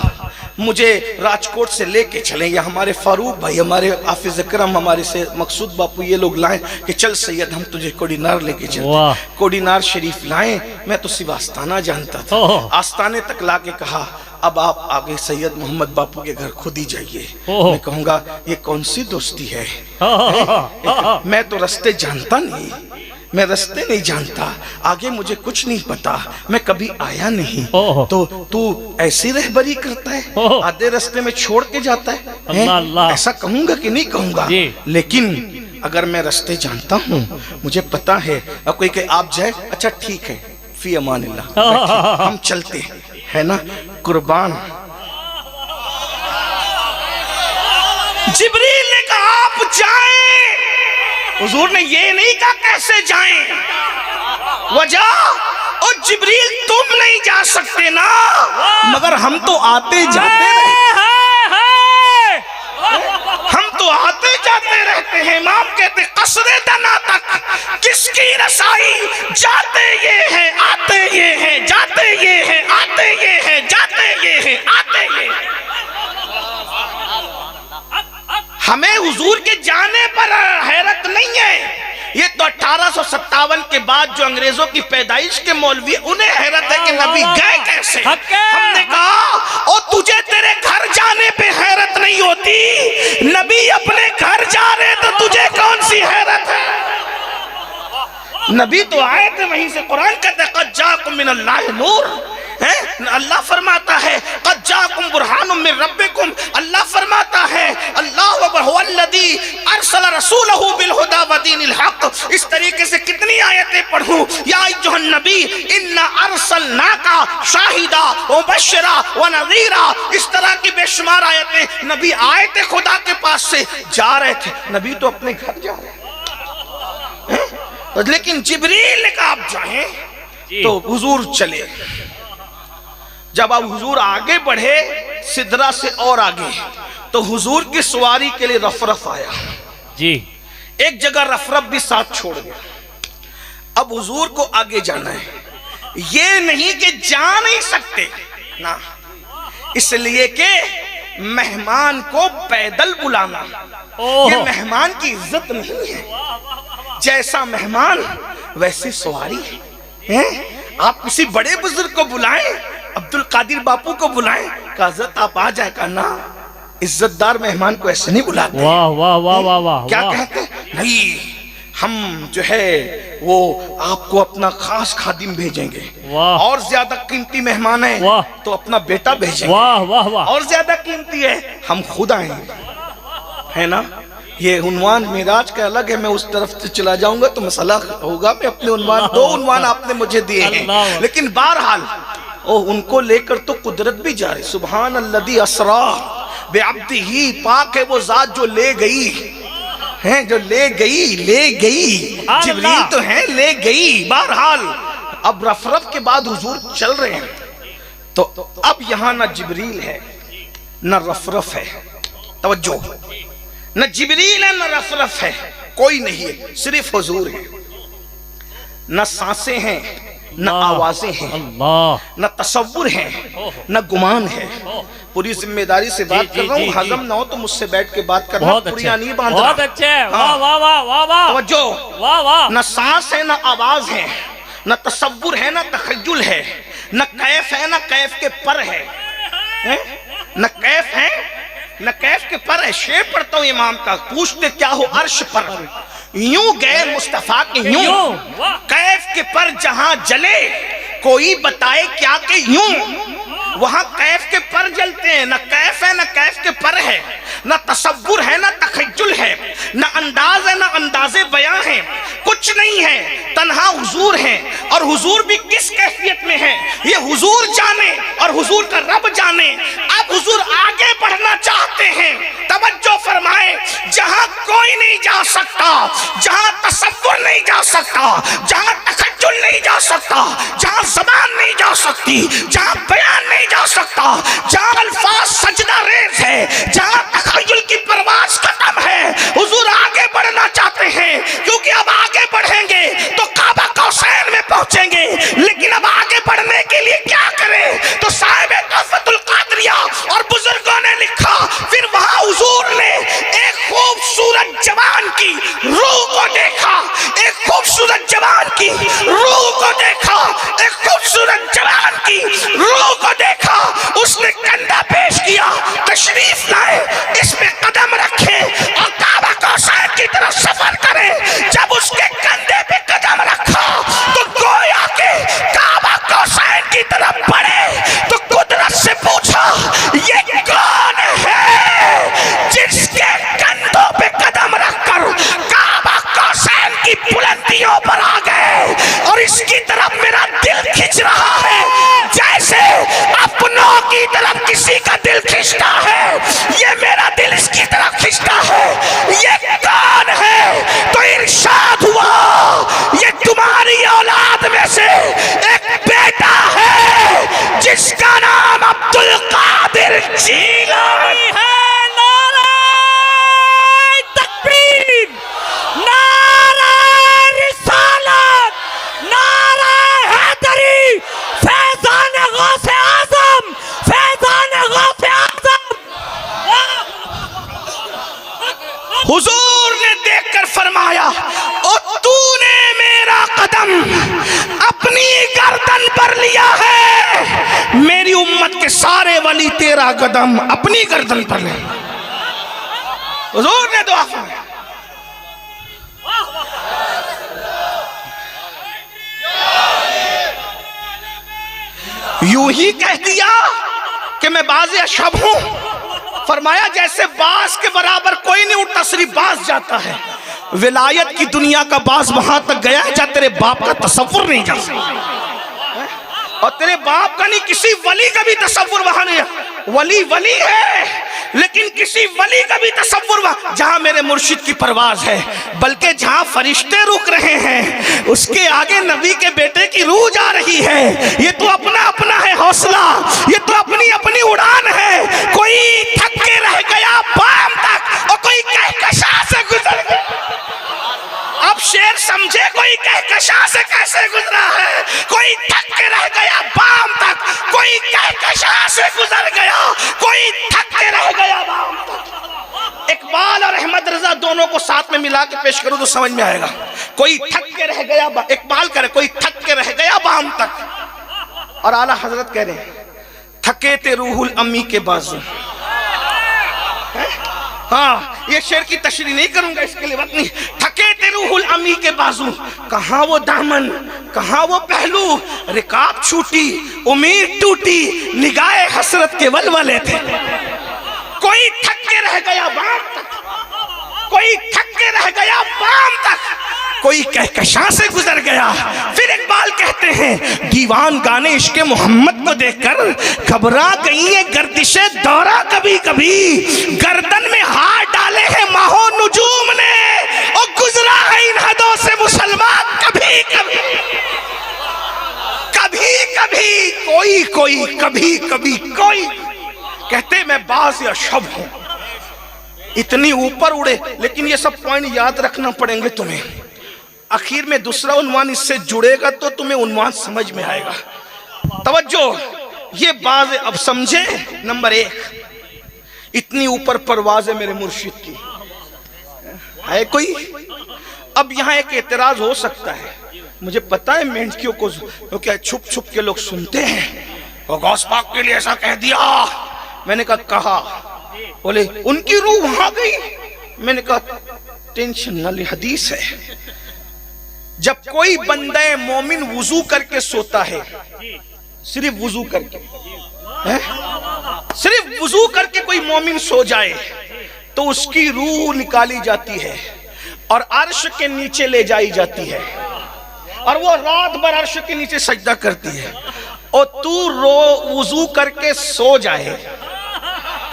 مجھے راجکوٹ سے لے کے چلیں، یا ہمارے فاروق بھائی، ہمارے حافظ اکرم، ہمارے سید مقصود باپو، یہ لوگ لائیں کہ چل سید ہم تجھے کوڈینار لے کے چلتے، کوڈینار شریف لائیں، میں تو صرف آستانہ جانتا تھا، آستانے تک لا کے کہا اب آپ آگے سید محمد باپو کے گھر خود ہی جائیے۔ میں کہوں گا یہ کون سی دوستی ہے، میں تو رستے جانتا نہیں، میں رستے نہیں جانتا، آگے مجھے کچھ نہیں پتا، میں کبھی آیا نہیں، تو تو ایسی رہبری کرتا ہے، آدھے رستے میں چھوڑ کے جاتا ہے، ایسا کہوں گا کہ نہیں کہوں گا؟ لیکن اگر میں رستے جانتا ہوں، مجھے پتا ہے، اور کوئی کہ آپ جائے، اچھا ٹھیک ہے، فی امان اللہ، ہم چلتے ہیں، ہے نا؟ قربان۔ جبریل نے کہا آپ جائیں، حضور نے یہ نہیں کہا کیسے جائیں، وجہ اور جبریل تم نہیں جا سکتے نا، مگر ہم تو آتے جاتے رہتے، ہم تو آتے جاتے رہتے ہیں۔ امام کہتے قصر دنا تک کس کی رسائی، جاتے یہ ہیں آتے یہ ہیں، جاتے یہ ہیں آتے یہ ہیں، جاتے یہ ہیں آتے یہ ہیں۔ ہمیں حضور کے جانے پر حیرت نہیں ہے، یہ تو 1857 کے بعد جو انگریزوں کی پیدائش کے مولوی، انہیں حیرت ہے کہ نبی گئے کیسے. ہم نے کہا او تجھے تیرے گھر جانے پہ حیرت نہیں ہوتی، نبی اپنے گھر جا رہے تو تجھے کون سی حیرت ہے؟ نبی تو آئے تھے وہیں سے. قرآن کہتا ہے قد جاءکم من اللہ نور. اللہ فرماتا ہے قد جاءکم برہان من ربکم. اللہ فرماتا ہے اللہ هو الذی ارسل رسولہ بالہدی ودین الحق. اس طریقے سے کتنی آیتیں پڑھوں. یا ایھا النبی انا ارسلناک شاہدا ومبشرا ونذیرا. اس طرح کی بے شمار آیتیں. نبی آئے تھے خدا کے پاس سے، جا رہے تھے. نبی تو اپنے گھر جا رہے ہیں، لیکن جبریل نے کہا آپ جائیں تو حضور چلے. جب اب حضور آگے بڑھے سدرہ سے اور آگے، تو حضور کی سواری کے لیے رفرف آیا. جی ایک جگہ رفرف بھی ساتھ چھوڑ گیا. اب حضور کو آگے جانا ہے. یہ نہیں کہ جا نہیں سکتے نا، اس لیے کہ مہمان کو پیدل بلانا یہ مہمان کی عزت نہیں ہے. جیسا مہمان ویسی سواری ہے. آپ کسی بڑے بزرگ کو بلائیں، عبد القادر باپو کو بلائیں کہ حضرت آپ آ جائے. کہنا عزت دار مہمان کو ایسے نہیں بلاتے. واہ واہ واہ واہ واہ. کیا کہتے ہیں؟ نہیں، ہم جو ہے وہ آپ کو اپنا خاص خادم بھیجیں گے. اور زیادہ قیمتی مہمان ہیں تو اپنا بیٹا بھیجیں گے. واہ واہ واہ. اور زیادہ قیمتی ہے ہم خود آئیں گے. ہے نا؟ یہ عنوان معراج کا الگ ہے. میں اس طرف سے چلا جاؤں گا تو مسئلہ ہوگا. میں اپنے عنوان، 2 عنوان آپ نے مجھے دیے ہیں، لیکن بہرحال ان کو لے کر تو قدرت بھی جا رہی. سبحان الذی اسریٰ بعبدہ. پاک ہے وہ ذات جو لے گئی ہیں، جو لے گئی. جبریل تو ہیں لے گئی. بہرحال اب رفرف کے بعد حضور چل رہے ہیں، تو اب یہاں نہ جبریل ہے نہ رفرف ہے. توجہ، نہ جبریل ہے نہ رفرف ہے، کوئی نہیں ہے، صرف حضور ہے. نہ سانسیں ہیں نہ آوازیں ہیں، نہ تصور ہیں نہ گمان ہے. پوری ذمہ داری سے بات کر رہا ہوں. ہضم نہ ہو تو مجھ سے بیٹھ کے بات کرنا. پوریا نہیں باندھنا. بہت اچھے. واہ واہ واہ واہ واہ. توجہ. واہ واہ. نہ سانس ہے نہ آواز ہے، نہ تصور ہے نہ تخیل ہے، نہ کیف ہے نہ کیف کے پر ہے. نہ کیف ہے نہ کیف کے پر ہے. شعر پڑھتا ہوں امام کا. پوچھتے کیا ہو عرش پر، یوں گئے مصطفیٰ کے یوں. کیف کے پر جہاں جلے کوئی بتائے کیا کہ یوں. وہاں کیف کے پر جلتے ہیں. نہ کیف ہے نہ کیف کے پر ہے، نہ تصور ہے نہ تخیل ہے، نہ انداز ہے نہ انداز بیاں ہے. کچھ نہیں ہے، تنہا حضور ہے. اور حضور بھی کس کیفیت میں ہے یہ حضور جانے اور حضور کا رب جانے. اب حضور آگے بڑھنا چاہتے ہیں. توجہ فرمائے. جہاں کوئی نہیں جا سکتا، جہاں تصور نہیں جا سکتا، جہاں تخیل نہیں جا سکتا، جہاں زبان نہیں جا سکتی، جہاں بیان نہیں جا سکتا، جہاں الفاظ سجدہ ریز ہے، جہاں تخیل کی پرواز ختم ہے، حضور آگے بڑھنا چاہتے ہیں. کیونکہ اب آگے بڑھیں گے تو کعبہ قوسین میں پہنچیں گے. لیکن اب آگے بڑھنے کے لیے کیا کریں؟ تو صاحب تحفۃ القادریہ اور بزرگوں نے لکھا. پھر وہاں حضور نے ایک خوبصورت جوان کی روح کو دیکھا. ایک خوبصورت جوان کی روح کو دیکھا. ایک خوبصورت جوان کی روح کو دیکھا. اس نے کندھا پیش کیا، تشریف لائے، اس میں قدم رکھے اور کعبہ قوسین کی طرف سفر کرے. جب اس کے کندھے پہ قدم رکھا تو گویا کہ کعبہ قوسین کی طرف بڑھے. تو قدرت سے پوچھا یہ کون ہے جس کے کندھوں پہ قدم رکھ کر کعبہ قوسین کی بلندیوں پر آ گئے. اور اس کی طرف میرا دل کھنچ رہا ہے جیسے اپنوں کی طرف کسی کا دل کھنچتا ہے. یہ میرا دل اس کی طرف کھنچتا ہے. یہ کون ہے؟ تو ارشاد ہوا یہ تمہاری اولاد میں سے ایک بیٹا ہے مت کہ سارے ولی تیرا قدم اپنی گردن پر لیں. حضور نے دعا فرمائی. یوں ہی کہہ دیا کہ میں باز اشہب ہوں. فرمایا جیسے باز کے برابر کوئی نہیں اٹھتا صرف باز جاتا ہے. ولایت کی دنیا کا باز وہاں تک گیا ہے جہاں تیرے باپ کا تصور نہیں جا سکتا، اور تیرے باپ کا نہیں کسی ولی کا بھی تصور وہاں نہیں ہے. ولی ولی ہے لیکن کسی ولی کا بھی تصور وہاں جہاں میرے مرشد کی پرواز ہے، بلکہ جہاں فرشتے رک رہے ہیں اس کے آگے نبی کے بیٹے کی روح جا رہی ہے. یہ تو اپنا اپنا ہے حوصلہ، یہ تو اپنی اپنی اڑان ہے. کوئی تھک کے رہ گیا بام تک اور کوئی کہکشاں سے گزر گیا. اب شیر سمجھے کوئی کہکشاں سے کیسے گزرا ہے. کوئی تھک کے رہ گیا بام تک، کوئی کہکشاں سے گزر گیا، کوئی تھک کے رہ گیا بام تک. اقبال اور احمد رضا دونوں کو ساتھ میں ملا کے پیش کرو تو سمجھ میں آئے گا. کوئی تھک کے رہ گیا، اقبال کرے کوئی تھک کے رہ گیا بام تک، اور اعلیٰ حضرت کہہ رہے ہیں تھکے تے روح الامی کے بازو. ہاں یہ شعر کی تشریح نہیں کروں گا، اس کے لیے وقت نہیں. تھکے تے روح الامی کے بازو، کہاں وہ دامن کہاں وہ پہلو، رکاب چھوٹی امید ٹوٹی، نگاہ حسرت کے ولولے تھے. کوئی تھک کے رہ گیا بام تک، کوئی تھک کے رہ گیا بام تک، کوئی کہکشاں سے گزر گیا. پھر اقبال کہتے ہیں دیوان گانے عشق محمد کو دیکھ کر گھبرا گئی ہیں گردشیں دورہ کبھی کبھی. گردن میں ہاتھ ڈالے ہیں ماہو نجوم نے، اور گزرا ہے ان حدوں سے مسلمان کبھی کبھی. کبھی کبھی کوئی کوئی کبھی کبھی کوئی. کہتے میں باز اشہب ہوں. اتنی اوپر اڑے، لیکن یہ سب پوائنٹ یاد رکھنا پڑیں گے تمہیں. آخر میں دوسرا عنوان اس سے جڑے گا تو تمہیں عنوان سمجھ میں آئے گا. توجہ، یہ باز اب سمجھے. نمبر 1، اتنی اوپر پرواز ہے میرے مرشد کی. ہے کوئی؟ اب یہاں ایک اعتراض ہو سکتا ہے، مجھے پتا ہے مینڈکیوں کو کیا چھپ چھپ کے لوگ سنتے ہیں، وہ غوث پاک کے لیے ایسا کہہ دیا. میں نے کہا بولے ان کی روح وہاں گئی. میں نے کہا ٹینشن نہ لے، حدیث ہے جب کوئی بندہ مومن وضو کر کے سوتا ہے، صرف وضو کر کے، صرف وضو کر کے کوئی مومن سو جائے تو اس کی روح نکالی جاتی ہے اور عرش کے نیچے لے جائی جاتی ہے، اور وہ رات بھر عرش کے نیچے سجدہ کرتی ہے. اور تو وضو کر کے سو جائے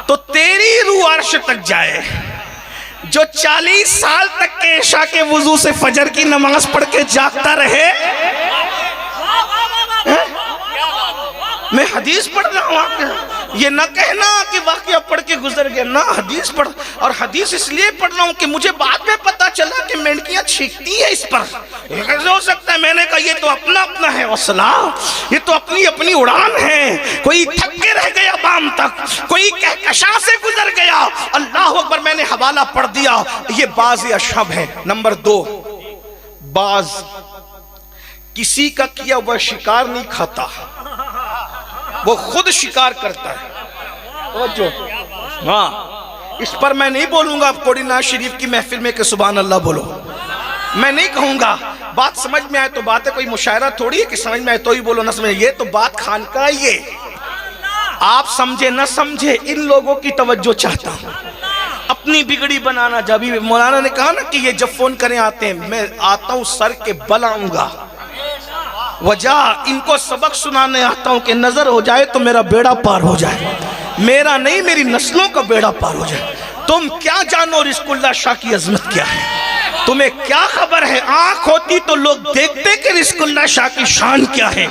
تو تیری روح عرش تک جائے. جو 40 سال تک کے عشاء کے وضو سے فجر کی نماز پڑھ کے جاگتا رہے، میں حدیث پڑھ رہا ہوں آپ کے، یہ نہ کہنا کہ واقعہ پڑھ کے گزر گیا، نہ حدیث پڑھ. اور حدیث اس لیے پڑھ رہا ہوں کہ مجھے بعد میں پتا چلا کہ مینڈکیاں چھینکتی ہیں اس پر. یہ کیسے ہو سکتا ہے؟ میں نے کہا یہ تو اپنا اپنا ہے حوصلہ، یہ تو اپنی اپنی اڑان ہے. کوئی تھک کے رہ گیا بام تک، کوئی کہکشاں سے گزر گیا. اللہ اکبر، میں نے حوالہ پڑھ دیا. یہ باز اشہب ہے. نمبر 2، باز کسی کا کیا ہوا شکار نہیں کھاتا، وہ خود شکار کرتا ہے. ہاں اس پر میں نہیں بولوں گا کوڑی ناز شریف کی محفل میں کہ سبحان اللہ بولو، میں نہیں کہوں گا. بات سمجھ میں آئے تو بات ہے، کوئی مشاعرہ تھوڑی ہے کہ سمجھ میں آئے تو ہی بولو، نہ سمجھے. یہ تو بات خانقاہ، یہ آپ سمجھے نہ سمجھے ان لوگوں کی توجہ چاہتا ہوں. اپنی بگڑی بنانا، جب مولانا نے کہا نا کہ یہ جب فون کریں آتے ہیں، میں آتا ہوں سر کے بل آؤں گا. وجہ ان کو سبق سنانے آتا ہوں کہ نظر ہو جائے تو میرا بیڑا پار ہو جائے، میرا نہیں میری نسلوں کا بیڑا پار ہو جائے. تم کیا جانو رزق اللہ شاہ کی عظمت کیا ہے؟ تمہیں کیا خبر ہے؟ آنکھ ہوتی تو لوگ دیکھتے کہ رزق اللہ شاہ کی شان کیا ہے،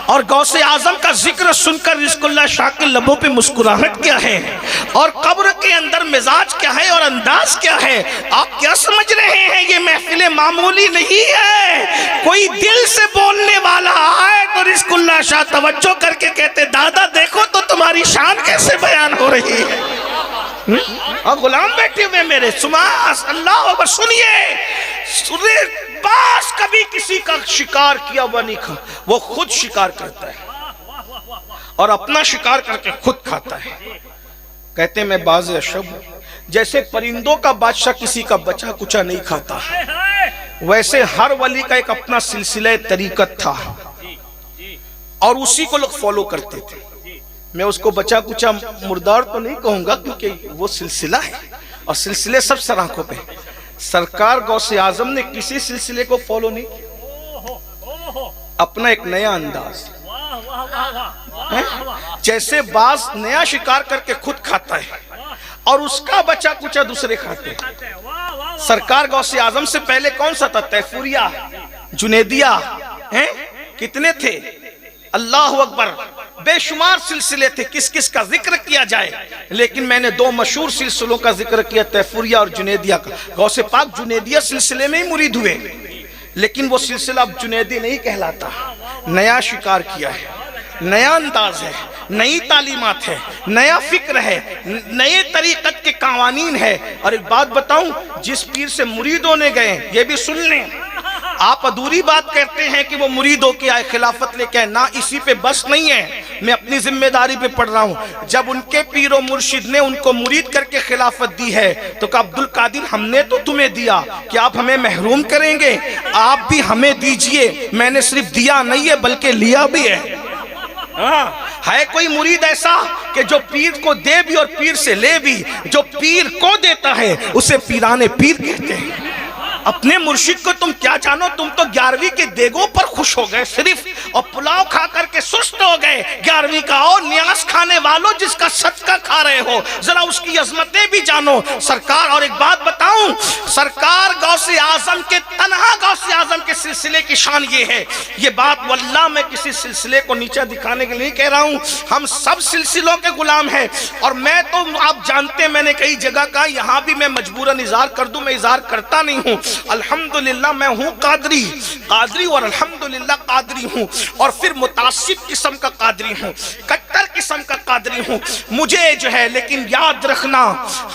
اور غوث اعظم کا ذکر سن کر رزق اللہ شاہ کے لبوں پہ مسکراہٹ کیا ہے، اور قبر کے اندر مزاج کیا ہے اور انداز کیا ہے. آپ کیا سمجھ رہے ہیں یہ محفل معمولی نہیں ہے. کوئی دل سے بولنے والا آئے تو رزق اللہ شاہ توجہ کر کے کہتے دادا دیکھو تو تمہاری شان کیسے بیان ہو رہی ہے. اور غلام بیٹھے ہوئے میرے سماس اللہ اکبر سنیے. باز کبھی کسی کا شکار کیا ہوا نہیں کھا، وہ خود شکار کرتا ہے. اور اپنا شکار کر کے خود کھاتا ہے. کہتے ہیں میں باز اشرب ہوں. جیسے پرندوں کا بادشاہ کسی کا بچا کچا نہیں کھاتا، ویسے ہر ولی کا ایک اپنا سلسلہ طریقت تھا اور اسی کو لوگ فالو کرتے تھے. میں اس کو بچا کچا مردار تو نہیں کہوں گا کیونکہ وہ سلسلہ ہے اور سلسلے سب سر آنکھوں پہ. سرکار غوث اعظم نے کسی سلسلے کو فالو نہیں کیا، اپنا ایک نیا انداز. جیسے باز نیا شکار کر کے خود کھاتا ہے اور اس کا بچا کچا دوسرے کھاتے ہیں. سرکار غوث اعظم سے پہلے کون سا تھا؟ تیفوریہ، جنیدیہ، کتنے تھے؟ اللہ اکبر، بے شمار سلسلے تھے. کس کس کا ذکر کیا جائے، لیکن میں نے دو مشہور سلسلوں کا ذکر کیا، تیفوریہ اور جنیدیہ کا. غوث پاک جنیدیہ سلسلے میں ہی مرید ہوئے، لیکن وہ سلسلہ اب جنیدی نہیں کہلاتا. نیا شکار کیا ہے، نیا انداز ہے، نئی تعلیمات ہے، نیا فکر ہے، نئے طریقت کے قوانین ہے. اور ایک بات بتاؤں، جس پیر سے مرید ہونے گئے یہ بھی سن لیں. آپ ادھوری بات کرتے ہیں کہ وہ مرید ہو کے آئے خلافت لے کے آئے، نہ اسی پہ بس نہیں ہے، میں اپنی ذمہ داری پہ پڑھ رہا ہوں. جب ان کے پیر و مرشد نے ان کو مرید کر کے خلافت دی ہے تو کہا عبد القادر ہم نے تو تمہیں دیا کہ آپ ہمیں محروم کریں گے، آپ بھی ہمیں دیجئے. میں نے صرف دیا نہیں ہے بلکہ لیا بھی ہے. ہے کوئی مرید ایسا کہ جو پیر کو دے بھی اور پیر سے لے بھی؟ جو پیر کو دیتا ہے اسے پیرانے پیر کہتے ہیں. اپنے مرشد کو تم کیا جانو، تم تو 11ویں کے دیگوں پر خوش ہو گئے صرف، اور پلاؤ کھا کر کے سست ہو گئے. 11ویں کا اور نیاز کھانے والوں جس کا صدقہ کھا رہے ہو، ذرا اس کی عظمتیں بھی جانو. سرکار، اور ایک بات بتاؤں، سرکار غوث اعظم کے، تنہا غوث اعظم کے سلسلے کی شان یہ ہے. یہ بات واللہ میں کسی سلسلے کو نیچا دکھانے کے لیے نہیں کہہ رہا ہوں، ہم سب سلسلوں کے غلام ہیں. اور میں تو، آپ جانتے ہیں میں نے کئی جگہ کہا، یہاں بھی میں مجبوراً اظہار کر دوں، میں اظہار کرتا نہیں ہوں. الحمدللہ میں ہوں قادری اور الحمدللہ قادری ہوں، اور پھر متعصب قسم کا قادری ہوں، کٹر قسم کا قادری ہوں مجھے جو ہے. لیکن یاد رکھنا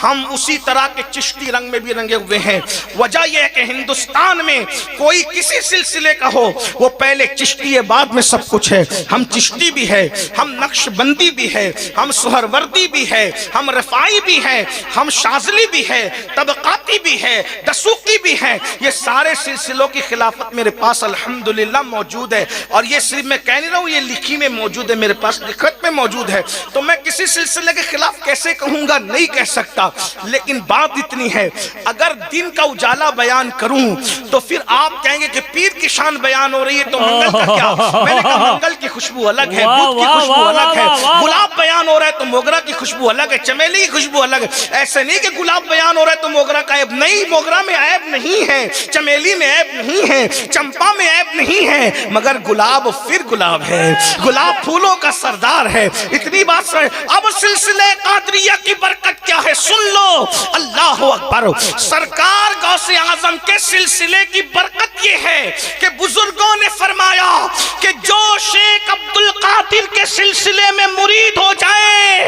ہم اسی طرح کے چشتی رنگ میں بھی رنگے ہوئے ہیں. وجہ یہ ہے کہ ہندوستان میں کوئی کسی سلسلے کا ہو، وہ پہلے چشتی ہے بعد میں سب کچھ ہے. ہم چشتی بھی ہے، ہم نقش بندی بھی ہے، ہم سہروردی بھی ہے، ہم رفائی بھی ہے، ہم شاذلی بھی ہے، طبقاتی بھی ہے، دسوقی بھی ہے. یہ سارے سلسلوں کی خلافت میرے پاس الحمدللہ موجود ہے. اور یہ صرف میں کہہ نہیں رہا ہوں، یہ لکھی میں موجود ہے، میرے پاس لکھت میں موجود ہے. تو میں کسی سلسلے کے خلاف کیسے کہوں گا؟ نہیں کہہ سکتا. لیکن بات اتنی ہے، اگر دن کا اجالا بیان کروں تو پھر آپ کہیں گے کہ پیر کی شان بیان ہو رہی ہے تو منگل کا کیا؟ میں نے کہا منگل کی خوشبو الگ ہے، بدھ کی خوشبو الگ ہے، گلاب بیان ہو رہا ہے تو موگرا کی خوشبو الگ ہے، چمیلی کی خوشبو الگ ہے. ایسے نہیں کہ گلاب بیان ہو رہا ہے تو موگرا کا عیب نہیں، موگرا میں عیب نہیں ہے، چمیلی میں عیب نہیں ہے، چمپا میں عیب نہیں ہے، مگر گلاب پھر گلاب ہے، گلاب پھولوں کا سردار ہے. اتنی بات سن. اب سلسلے قادریہ کی برکت کیا ہے سن لو. اللہ اکبر. سرکار غوث اعظم کے سلسلے کی برکت یہ ہے کہ بزرگوں نے فرمایا کہ جو شیخ عبد القادر کے سلسلے میں مرید ہو جائے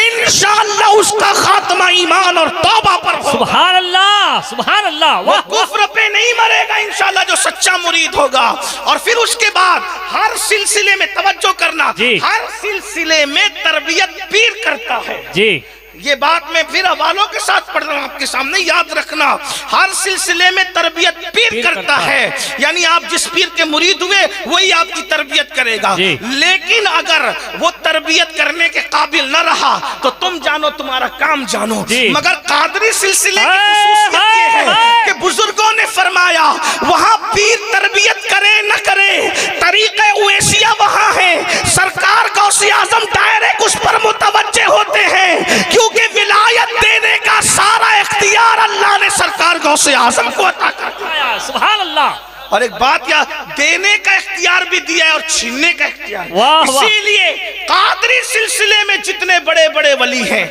انشاءاللہ اس کا خاتمہ ایمان اور توبہ پر ہوگا. سبحان اللہ، سبحان اللہ. وہ کفر پہ نہیں مرے گا انشاءاللہ جو سچا مرید ہوگا. اور پھر اس کے بعد ہر سلسلے میں توجہ کرنا، ہر سلسلے میں تربیت پیر کرتا ہے. جی یہ بات میں پھر حوالوں کے ساتھ پڑھ رہا ہوں آپ کے سامنے، یاد رکھنا. ہر سلسلے میں تربیت پیر کرتا ہے، یعنی آپ جس پیر کے مرید ہوئے وہی آپ کی تربیت کرے گا. لیکن اگر وہ تربیت کرنے کے قابل نہ رہا تو تم جانو تمہارا کام جانو. مگر قادری سلسلے کی خصوصیت یہ ہے کہ بزرگوں نے فرمایا وہاں پیر تربیت کرے نہ کرے، طریقہ اویسیہ وہاں ہے. سرکار غوث اعظم ڈائریکٹ اس پر متوجہ ہوتے ہیں کیونکہ ولایت دینے کا سارا اختیار اللہ نے سرکار غوث اعظم کو عطا کر دیا. سبحان اللہ. اور ایک بات کیا، دینے کا اختیار بھی دیا ہے اور چھیننے کا اختیار. اسی لیے قادری سلسلے میں جتنے بڑے بڑے ولی ہیں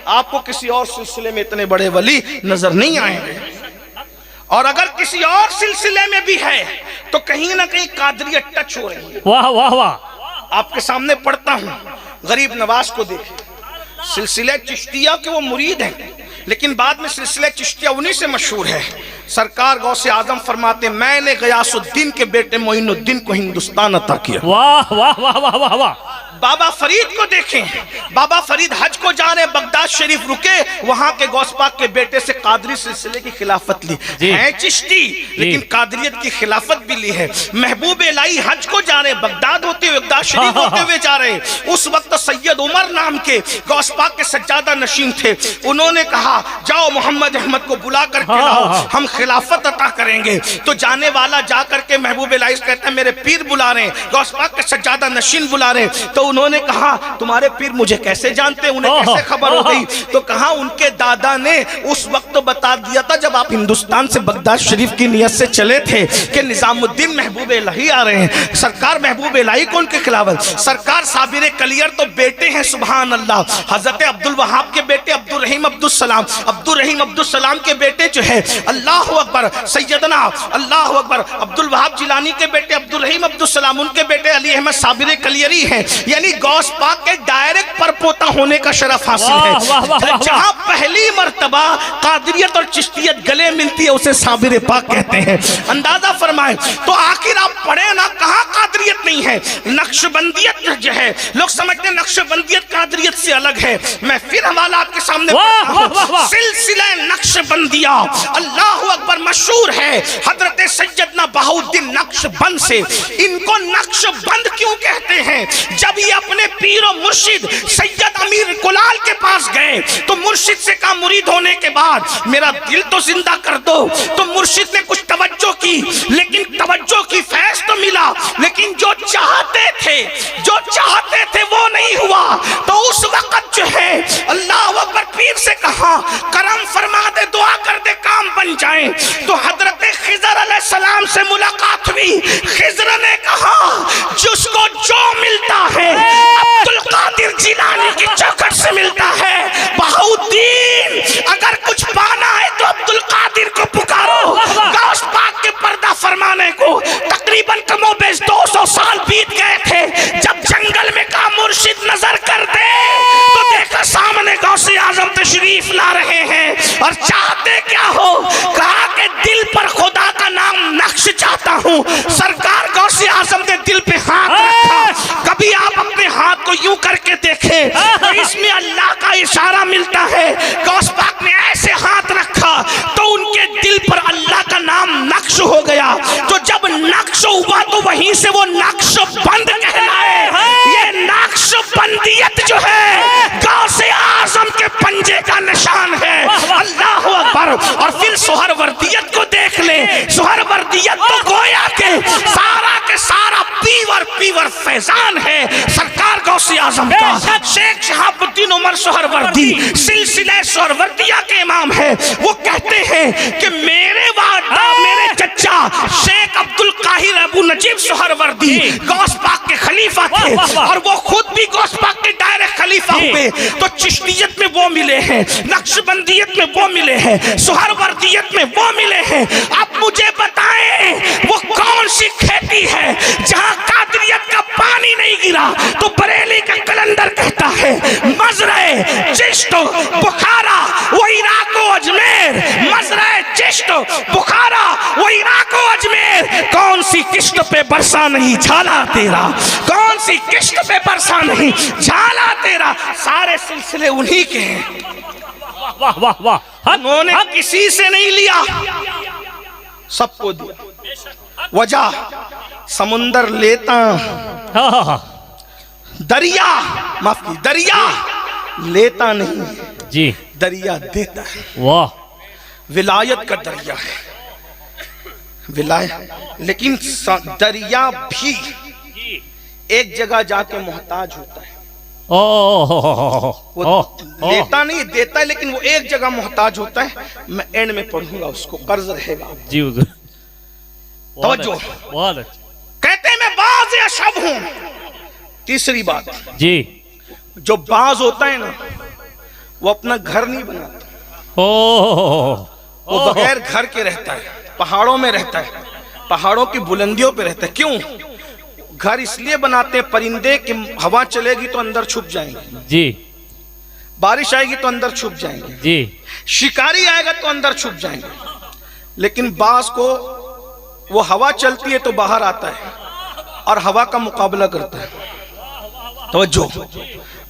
آپ کو کسی اور سلسلے میں اتنے بڑے ولی نظر نہیں آئیں گے. اور اگر کسی اور سلسلے میں بھی ہے تو کہیں نہ کہیں قادریت ٹچ ہو رہی ہے. واہ واہ واہ. آپ کے سامنے پڑھتا ہوں، غریب نواز کو دیکھیں، سلسلہ چشتیہ کے وہ مرید ہیں، لیکن بعد میں سلسلہ چشتیہ انہی سے مشہور ہے. سرکار غوث اعظم فرماتے میں نے غیاث الدین کے بیٹے معین الدین کو ہندوستان عطا کیا. واہ واہ واہ واہ واہ واہ. بابا فرید کو دیکھیں، بابا فرید حج کو جا رہے، بغداد شریف رکے، وہاں کے غوث پاک کے بیٹے سے قادری سلسلے کی خلافت لی، ہیں چشتی لیکن قادریت کی خلافت بھی لی ہے۔ محبوب الہی حج کو جا رہے، بغداد ہوتے ہوئے، بغداد شریف ہوتے ہوئے جا رہے، اس وقت سید عمر نام کے غوث پاک کے سجادہ نشین تھے، انہوں نے کہا جاؤ محمد احمد کو بلا کر کے لاؤ، ہم خلافت عطا کریں گے۔ تو جانے والا جا کر کے محبوب الہی سے کہتا ہے میرے پیر بلا رہے ہیں، غوث پاک کے سجادہ نشین بلا رہے ہیں۔ تو انہوں نے کہا تمہارے پیر مجھے کیسے جانتے ہیں، انہیں کیسے خبر ہو گئی؟ تو کہا ان کے دادا نے اس وقت بتا دیا تھا جب آپ ہندوستان سے بغداد شریف کی نیت سے چلے تھے کہ نظام الدین محبوب الہی آ رہے ہیں، سرکار محبوب الہی کو ان کے خلافت، سرکار صابر کلیر تو بیٹے ہیں سبحان اللہ، حضرت عبد الوہاب کے بیٹے عبد الرحیم عبد السلام، عبد الرحیم عبد السلام کے بیٹے جو ہے اللہ اکبر سیدنا اللہ اکبر عبد الوہاب جیلانی کے بیٹے عبد الرحیم عبد السلام، ان کے بیٹے علی احمد صابر کلیری ہیں، یعنی غوث پاک کے ڈائریکٹ پرپوتا ہونے کا شرف حاصل ہے۔ جہاں پہلی مرتبہ قادریت اور چشتیت گلے ملتی ہے اسے صابر پاک کہتے ہیں، اندازہ فرمائیں۔ تو آخر آپ پڑھیں نا، کہاں قادریت نہیں ہے، نقش بندیت جو ہے، لوگ سمجھتے ہیں نقش بندیت قادریت سے الگ ہے۔ میں پھر حوالہ آپ کے سامنے پڑھتا ہوں، سلسلہ نقش بندیہ اللہ اکبر مشہور ہے حضرت سیدنا بہاؤالدین نقش بند سے۔ ان کو نقش بند کیوں کہتے ہیں؟ جب یہ اپنے پیر و مرشد سید امیر کلال کے پاس گئے تو مرشد سے کہا مرید ہونے کے بعد میرا دل تو زندہ کر دو، تو مرشد نے کچھ توجہ کی، لیکن توجہ کی فیض تو ملا، لیکن جو چاہتے تھے وہ نہیں ہوا۔ تو اس وقت جو ہے اللہ اکبر پیر سے کہا کرم فرما دے، دعا کر دے، کام بن جائیں۔ تو حضرت خضر علیہ السلام سے ملاقات ہوئی، خضر نے کہا جس کو جو ملتا ہے عبد القادر جیلانی کی چوکھٹ سے ملتا ہے، بہاؤالدین اگر کچھ پانا ہے تو عبد القادر کو پکارو۔ غوث پاک کے پردہ فرمانے کو تقریباً کم و بیش 200 سال بیت گئے تھے، جب جنگل میں کہا مرشد نظر کر دے تو دیکھا سامنے غوث اعظم تشریف لا رہے ہیں، اور چاہتے کیا ہو؟ کہا کہ دل پر خدا کا نام نقش چاہتا ہوں۔ سرکار غوث اعظم نے دل پہ ہاتھ رکھا، کبھی آپ اپنے ہاتھ کو یوں کر کے دیکھیں تو اس میں اللہ کا اشارہ ملتا ہے۔ غوث پاک نے ایسے ہاتھ رکھا تو ان کے دل پر اللہ کا نام نقش ہو گیا، تو جب نقش ہوا تو وہیں سے وہ نقش بند کہلائے۔ یہ نقش بندیت جو ہے غوث اعظم کے پنجے کا نشان ہے، اللہ اکبر۔ اور پھر سہر وردیت کو دیکھ لیں، سہر وردیت تو گویا کہ سارا کے سارا پیور فیضان ہے سرکار غوث اعظم کا۔ شیخ شہاب الدین عمر سہر وردی سلسلہ سہر وردیہ کے امام ہے، وہ کہتے ہیں کہ میرے چچا شیخ عبد القاہر ابو نجیب سہر وردی غوث پاک کے خلیفہ تھے، اور وہ خود بھی غوث پاک کے ڈائریکٹ خلیفہ ہوئے۔ تو چشتیت میں وہ ملے ہیں، نقش بندیت میں وہ ملے ہیں، سہر وردیت میں وہ ملے ہیں۔ آپ مجھے بتائیں وہ کون سی کھیتی ہے جہاں قادریت کا پانی نہیں گرا؟ تو بریلی کا کلندر کہتا ہے مزرعہ چشت بخارا وہ عراق و اجمیر، مزرعہ چشت بخارا وہ عراق و اجمیر، کون سی قسط پہ برسا نہیں جھالا تیرا، کون سی قسط پہ برسا نہیں جھالا تیرا۔ سارے سلسلے انہی کے ہیں، واہ واہ واہ، انہوں نے کسی سے نہیں لیا، سب کو دیا۔ وجہ سمندر لیتا، دریا معاف کی، دریا لیتا نہیں جی، دریا دیتا ہے۔ واہ، ولایت کا دریا ہے ولایت، لیکن دریا بھی ایک جگہ جا کے محتاج ہوتا ہے، وہ لیتا نہیں دیتا ہے، لیکن وہ ایک جگہ محتاج ہوتا ہے۔ میں اینڈ میں پڑھوں گا اس کو، قرض رہے گا جی حضور، توجہ۔ بہت اچھا کہتے ہیں میں باز اشب ہوں۔ تیسری بات، جی، جو باز ہوتا ہے نا وہ اپنا گھر نہیں بناتا، وہ بغیر گھر کے رہتا ہے، پہاڑوں میں رہتا ہے، پہاڑوں کی بلندیوں پہ رہتا ہے۔ کیوں؟ گھر اس لیے بناتے ہیں پرندے کہ ہوا چلے گی تو اندر چھپ جائیں گے، جی، بارش آئے گی تو اندر چھپ جائیں گے، جی، شکاری آئے گا تو اندر چھپ جائیں گے۔ لیکن باز کو وہ ہوا چلتی ہے تو باہر آتا ہے اور ہوا کا مقابلہ کرتا ہے، توجہ،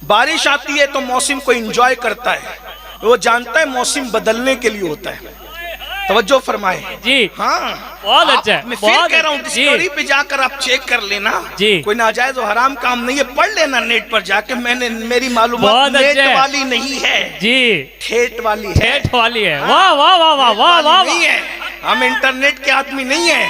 بارش آتی ہے تو موسم کو انجوائے کرتا ہے، وہ جانتا ہے موسم بدلنے کے لیے ہوتا ہے۔ توجہ فرمائے جی ہاں بہت اچھا ہے، میں پھر بہت کہہ رہا ہوں جی ڈسکوری پہ جا کر آپ چیک کر لینا، جی کوئی ناجائز و حرام کام نہیں ہے، پڑھ لینا نیٹ پر جا کے، میری معلومات بہت نیٹ اچھا ہے والی نہیں ہے، جی ٹھیٹ والی ہے، ٹھیٹ والی ہے۔ واہ واہ واہ واہ واہ واہ نہیں ہے، ہم انٹرنیٹ کے آدمی نہیں ہیں،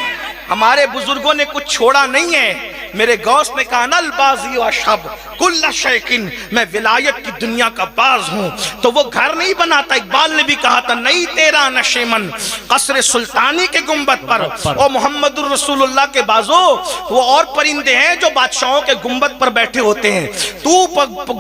ہمارے بزرگوں نے کچھ چھوڑا نہیں ہے۔ میرے غوث نے کہا نا البازی و اشہب کل شیکن، میں ولایت کی دنیا کا باز ہوں، تو وہ گھر نہیں بناتا۔ اقبال نے بھی کہا تھا نہیں تیرا نشیمن قصر سلطانی کے گنبد پر، اور محمد الرسول اللہ کے بازو وہ اور پرندے ہیں جو بادشاہوں کے گنبد پر بیٹھے ہوتے ہیں، تو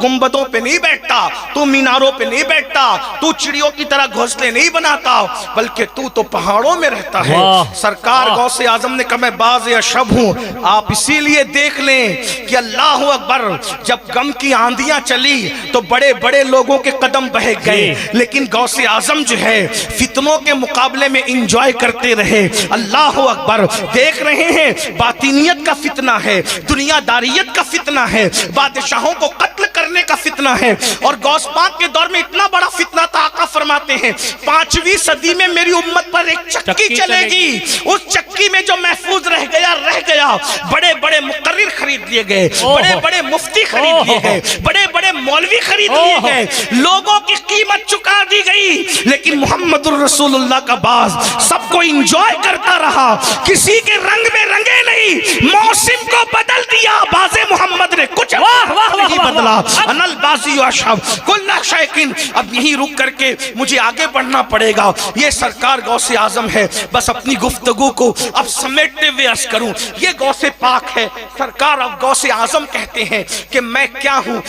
گنبدوں پہ نہیں بیٹھتا، تو میناروں پہ نہیں بیٹھتا، تو چڑیوں کی طرح گھونسلے نہیں بناتا، بلکہ تو پہاڑوں میں رہتا ہے۔ سرکار غوث اعظم نے کہا میں باز اشہب ہوں۔ آپ اسی لیے دیکھ لیں کہ اللہ اکبر، جب غم کی آندیاں چلی تو بڑے بڑے لوگوں کے قدم بہہ گئے، لیکن غوث اعظم جو ہے فتنوں کے مقابلے میں انجوائے کرتے رہے۔ اللہ اکبر، دیکھ رہے ہیں باطینیت کا فتنہ ہے، دنیا داریت کا فتنہ ہے، بادشاہوں کو قتل کرنے کا فتنہ ہے، اور غوث پاک کے دور میں اتنا بڑا فتنہ تھا، آقا فرماتے ہیں 5ویں صدی میں میری امت پر ایک چکی چلے گی، اس چکی میں جو محفوظ رہ گیا بڑے بڑے مقرر خرید لیے گئے، بڑے بڑے مفتی خرید لیے گئے، بڑے بڑے مولوی خرید لیے گئے، لوگوں کی قیمت چکا دی گئی، لیکن محمد الرسول اللہ کا باز سب کو انجوائے کرتا رہا، کسی کے رنگ میں رنگے نہیں، موسم کو بدل دیا، باز محمد نے کچھ نہیں بدلا۔ انا البازی و اشہب کل شیکن۔ اب یہیں رک کر کے مجھے آگے بڑھنا پڑے گا، یہ سرکار غوث اعظم ہے، بس اپنی گفتگو کو اب سمیٹتے ہوئے عرض کروں، یہ غوث پاک ہے، سرکار اب غوث اعظم کہتے ہیں کہ میں کیا ہوں۔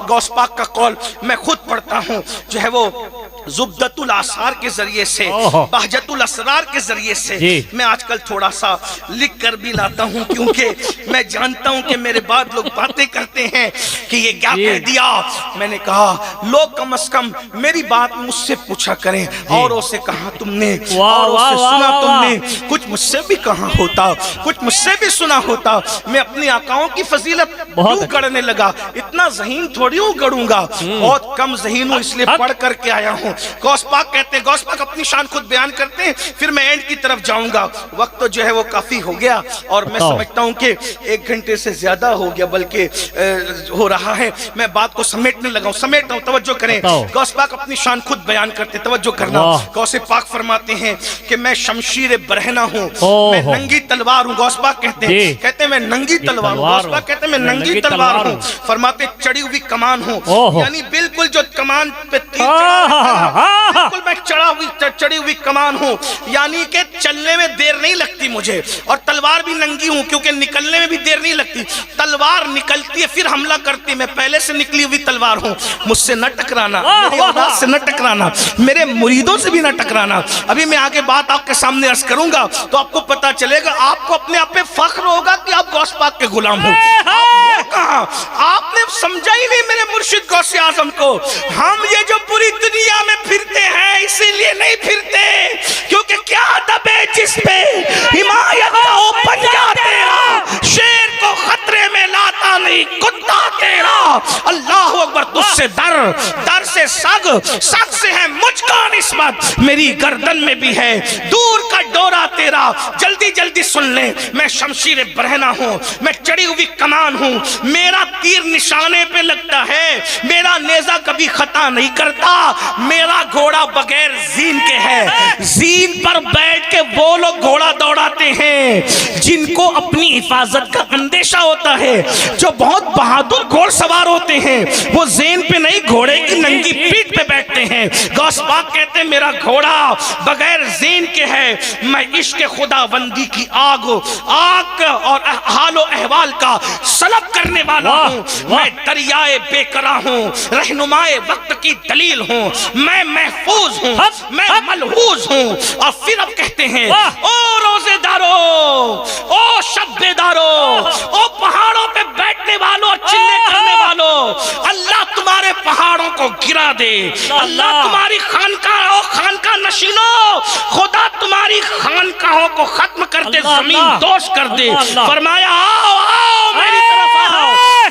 غوث پاک کا قول میں خود پڑھتا ہوں، جو ہے وہ زبدۃ الآثار کے ذریعے سے، بہجت الاسرار کے ذریعے سے، میں آج کل تھوڑا سا لکھ کر بھی لاتا ہوں، کیونکہ میں جانتا ہوں کہ میرے بعد لوگ باتیں کرتے ہیں کہ یہ کیا کہہ دیا۔ میں نے کہا لوگ کم از کم میری بات مجھ سے پوچھا کریں، اوروں سے کہا تم نے، اوروں سے سنا تم نے، کچھ مجھ سے بھی کہا ہوتا، کچھ مجھ سے بھی سنا ہوتا۔ میں اپنی آقاؤں کی فضیلت کیوں گڑھنے لگا، اتنا ذہین تھوڑی ہوں گڑھوں گا، بہت کم ذہین ہوں، اس لیے پڑھ کر کے آیا ہوں۔ غوث پاک کہتے ہیں، غوث پاک اپنی شان خود بیان کرتے ہیں، پھر میں اینڈ کی طرف جاؤں گا، وقت تو جو ہے وہ کافی ہو گیا، اور میں سمجھتا ہوں کہ 1 گھنٹے سے زیادہ ہو گیا، بلکہ ہو رہا ہے، میں بات کو سمیٹنے لگا ہوں، سمیٹ رہا ہوں، توجہ کریں۔ غوث پاک اپنی شان خود بیان کرتے، توجہ کرنا۔ غوث پاک فرماتے ہیں کہ میں شمشیر برہنہ ہوں، میں ننگی تلوار ہوں۔ غوث پاک کہتے ہیں میں ننگی تلوار ہوں، غوث پاک کہتے ہیں میں ننگی تلوار ہوں، فرماتے چڑھی ہوئی کمان ہوں، یعنی بالکل جو کمان پہ تیر بالکل میں چڑھی ہوئی کمان ہوں، یعنی کہ چلنے میں دیر نہیں لگتی مجھے، اور تلوار بھی ننگی ہوں کیونکہ نکلنے میں بھی دیر نہیں لگتی، تلوار نکلتی ہے پھر حملہ کرتی ہے، میں پہلے سے نکلی ہوئی تلوار ہوں، مجھ سے نہ ٹکرانا، میری اولاد سے نہ ٹکرانا، میرے مریدوں سے بھی نہ ٹکرانا۔ ابھی میں آگے بات آپ کے سامنے عرض کروں گا تو آپ کو پتا چلے گا، آپ کو اپنے آپ پہ فخر ہوگا کہ آپ غوث پاک کے غلام ہو۔ کہاں آپ نے سمجھا ہی نہیں میرے مرشد غوث اعظم کو، ہم یہ جو پوری دنیا میں پھرتے ہیں اسی لیے نہیں پھرتے کیونکہ کیا ادب ہے جس پہ حمایت کا ہو پنجہ تیرا، شیر کو خطرے میں لاتا نہیں کتا تیرا۔ اللہ اکبر، تجھ سے در سے سگ سے ہے مجھ کا نسبت، میری گردن میں بھی ہے دور کا ڈورا تیرا۔ جلدی جلدی سن لیں، میں شمشیر برہنہ ہوں، میں چڑھی ہوئی کمان ہوں، میرا تیر نشانے پہ لگتا ہے، میرا نیزہ کبھی خطا نہیں کرتا، میرا گھوڑا بغیر زین کے ہے، زین پر بیٹھ کے وہ لوگ گھوڑا دوڑاتے ہیں جن کو اپنی حفاظت کا اندیشہ ہوتا ہے، جو بہت بہادر گھوڑ سوار ہوتے ہیں وہ زین پہ نہیں گھوڑے کی ننگی پیٹھ پہ بیٹھتے ہیں۔ غوث پاک کہتے ہیں میرا گھوڑا بغیر زین کے ہے، میں عشق خدا بندی کی آگ اور حال و احوال کا سلب کرنے والا ہوں، میں دریائے بے قرار ہوں، رہنمائے وقت کی دلیل ہوں، میں محفوظ ہوں، میں ملحوظ ہوں۔ اور پھر اب کہتے ہیں او روزے دارو، او شب بیدارو، او پہاڑوں پہ بیٹھنے والوں، چلے کرنے والوں، اللہ تمہارے پہاڑوں کو گرا دے، اللہ تمہاری خانقاہ نشینوں، خدا تمہاری خانقاہوں کو ختم کر دے، زمین دوش کر دے۔ فرمایا آؤ آؤ میری طرف آؤ۔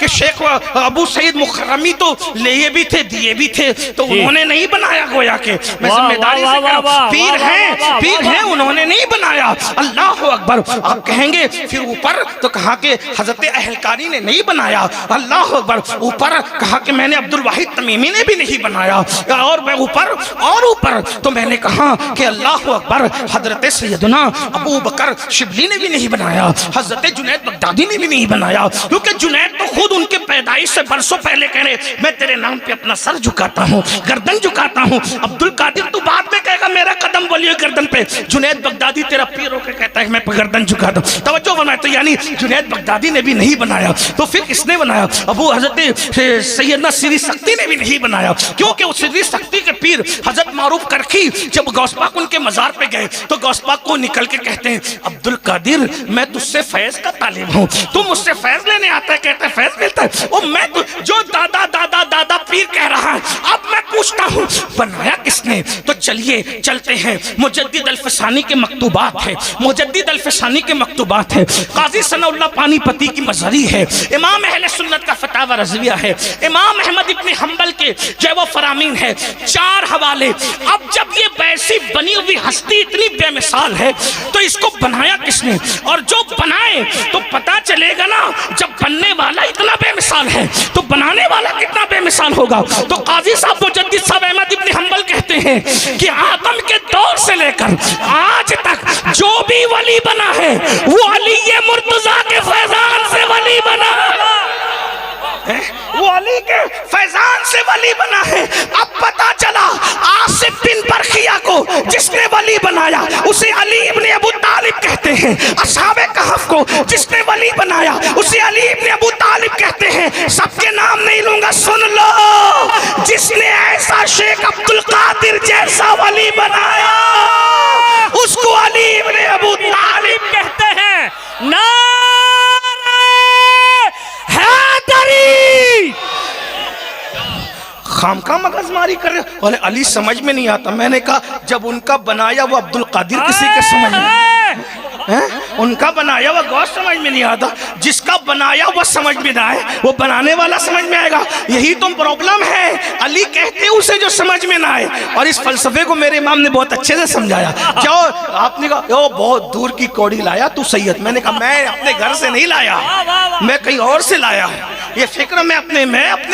کہ شیخ ابو سعید مکرمی تو لیے بھی تھے دیے بھی تھے تو انہوں نے نہیں بنایا گویا کہ میں ذمہ داری سے کہہ رہا ہوں پیر ہیں انہوں نے نہیں بنایا. اللہ اکبر. آپ کہیں گے پھر اوپر تو کہا کہ حضرت اہلکاری نے نہیں بنایا. اللہ اکبر. اوپر کہا کہ میں نے عبد الواحد تمیمی نے بھی نہیں بنایا. اور میں اوپر تو میں نے کہا کہ اللہ اکبر حضرت سیدنا ابو بکر شبلی نے بھی نہیں بنایا, حضرت جنید بغدادی نے بھی نہیں بنایا, کیونکہ جنید تو خود ان کے پیدائش سے برسوں پہلے کہہ رہے میں تیرے نام پہ اپنا سر جھکاتا ہوں, گردن جھکاتا ہوں. عبد القادر تو بعد میں کہے گا میرا قدم بولیے گردن پہ, جنید بغدادی تیرا پیر ہو کے کہتا ہے میں گردن جھکاتا ہوں. توجہ فرمائیں. تو یعنی جنید بغدادی نے بھی نہیں بنایا. تو پھر کس نے بنایا؟ ابو حضرت سیدنا سری سختی نے بھی نہیں بنایا, کیونکہ وہ سری سختی کے پیر حضرت معروف کرخی جب غوث پاک ان کے مزار پہ گئے تو غوث پاک کو نکل کے کہتے ہیں عبد القادر میں تجھ سے فیض کا طالب ہوں, تو مجھ سے فیض لینے آتا ہے, کہتا ہے فیض ملتا ہے. اور میں جو دادا دادا دادا پیر کہہ رہا ہے اب میں پوچھتا ہوں بنایا کس نے؟ تو چلیے چلتے ہیں. مجدد الفسانی کے مکتوبات ہے, مجدد الفسانی کے مکتوبات ہے, قاضی ثناء اللہ پانی پتی کی مظہری ہے, امام اہل سنت کا فتاوی رضویہ ہے, امام احمد ابن حنبل کے جو وہ فرامین ہے, 4 حوالے. اب جب یہ ویسی بنی ہوئی ہستی اتنی بے مثال ہے تو اس کو بنایا کس نے؟ اور جو بنائے تو پتا چلے گا نا جب بننے والا اتنا بے مثال ہے تو بنانے والا کتنا بے مثال ہوگا. تو قاضی صاحب مجدد صاحب احمد ابن حنبل کہتے ہیں کہ آدم کے دور سے لے کر آج تک جو بھی ولی بنا ہے وہ علی مرتضیٰ کے فیضان سے ولی بنا ہے, وہ علی کے فیضان سے ولی بنا ہے. اب پتا چلا آصف بن برخیہ کو جس نے ولی بنایا اسے علی ابن ابو طالب کہتے ہیں, اصحاب کہف کو جس نے ولی بنایا اسے علی ابن ابو طالب کہتے ہیں. سب کے نام نہیں لوں گا, سن لو, جس نے ایسا شیخ عبد القادر جیسا ولی بنایا اس کو علی ابن ابو طالب کہتے ہیں. نعرہ حیدری. خام کا مغز ماری کر رہے بولے علی سمجھ میں نہیں آتا. میں نے کہا جب ان کا بنایا وہ عبد القادر کسی کے سمجھ میں, ان کا بنایا وہ غوث سمجھ میں نہیں آتا, جس کا بنایا وہ سمجھ میں نہ آئے وہ بنانے والا سمجھ میں آئے گا. یہی تو پرابلم ہے, علی کہتے اسے جو سمجھ میں نہ آئے. اور اس فلسفے کو میرے امام نے بہت اچھے سے سمجھایا. جاؤ آپ نے کہا او بہت دور کی کوڑی لایا تو سید. میں نے کہا میں اپنے گھر سے نہیں لایا, میں کہیں اور سے لایا. یہ فکر میں اپنے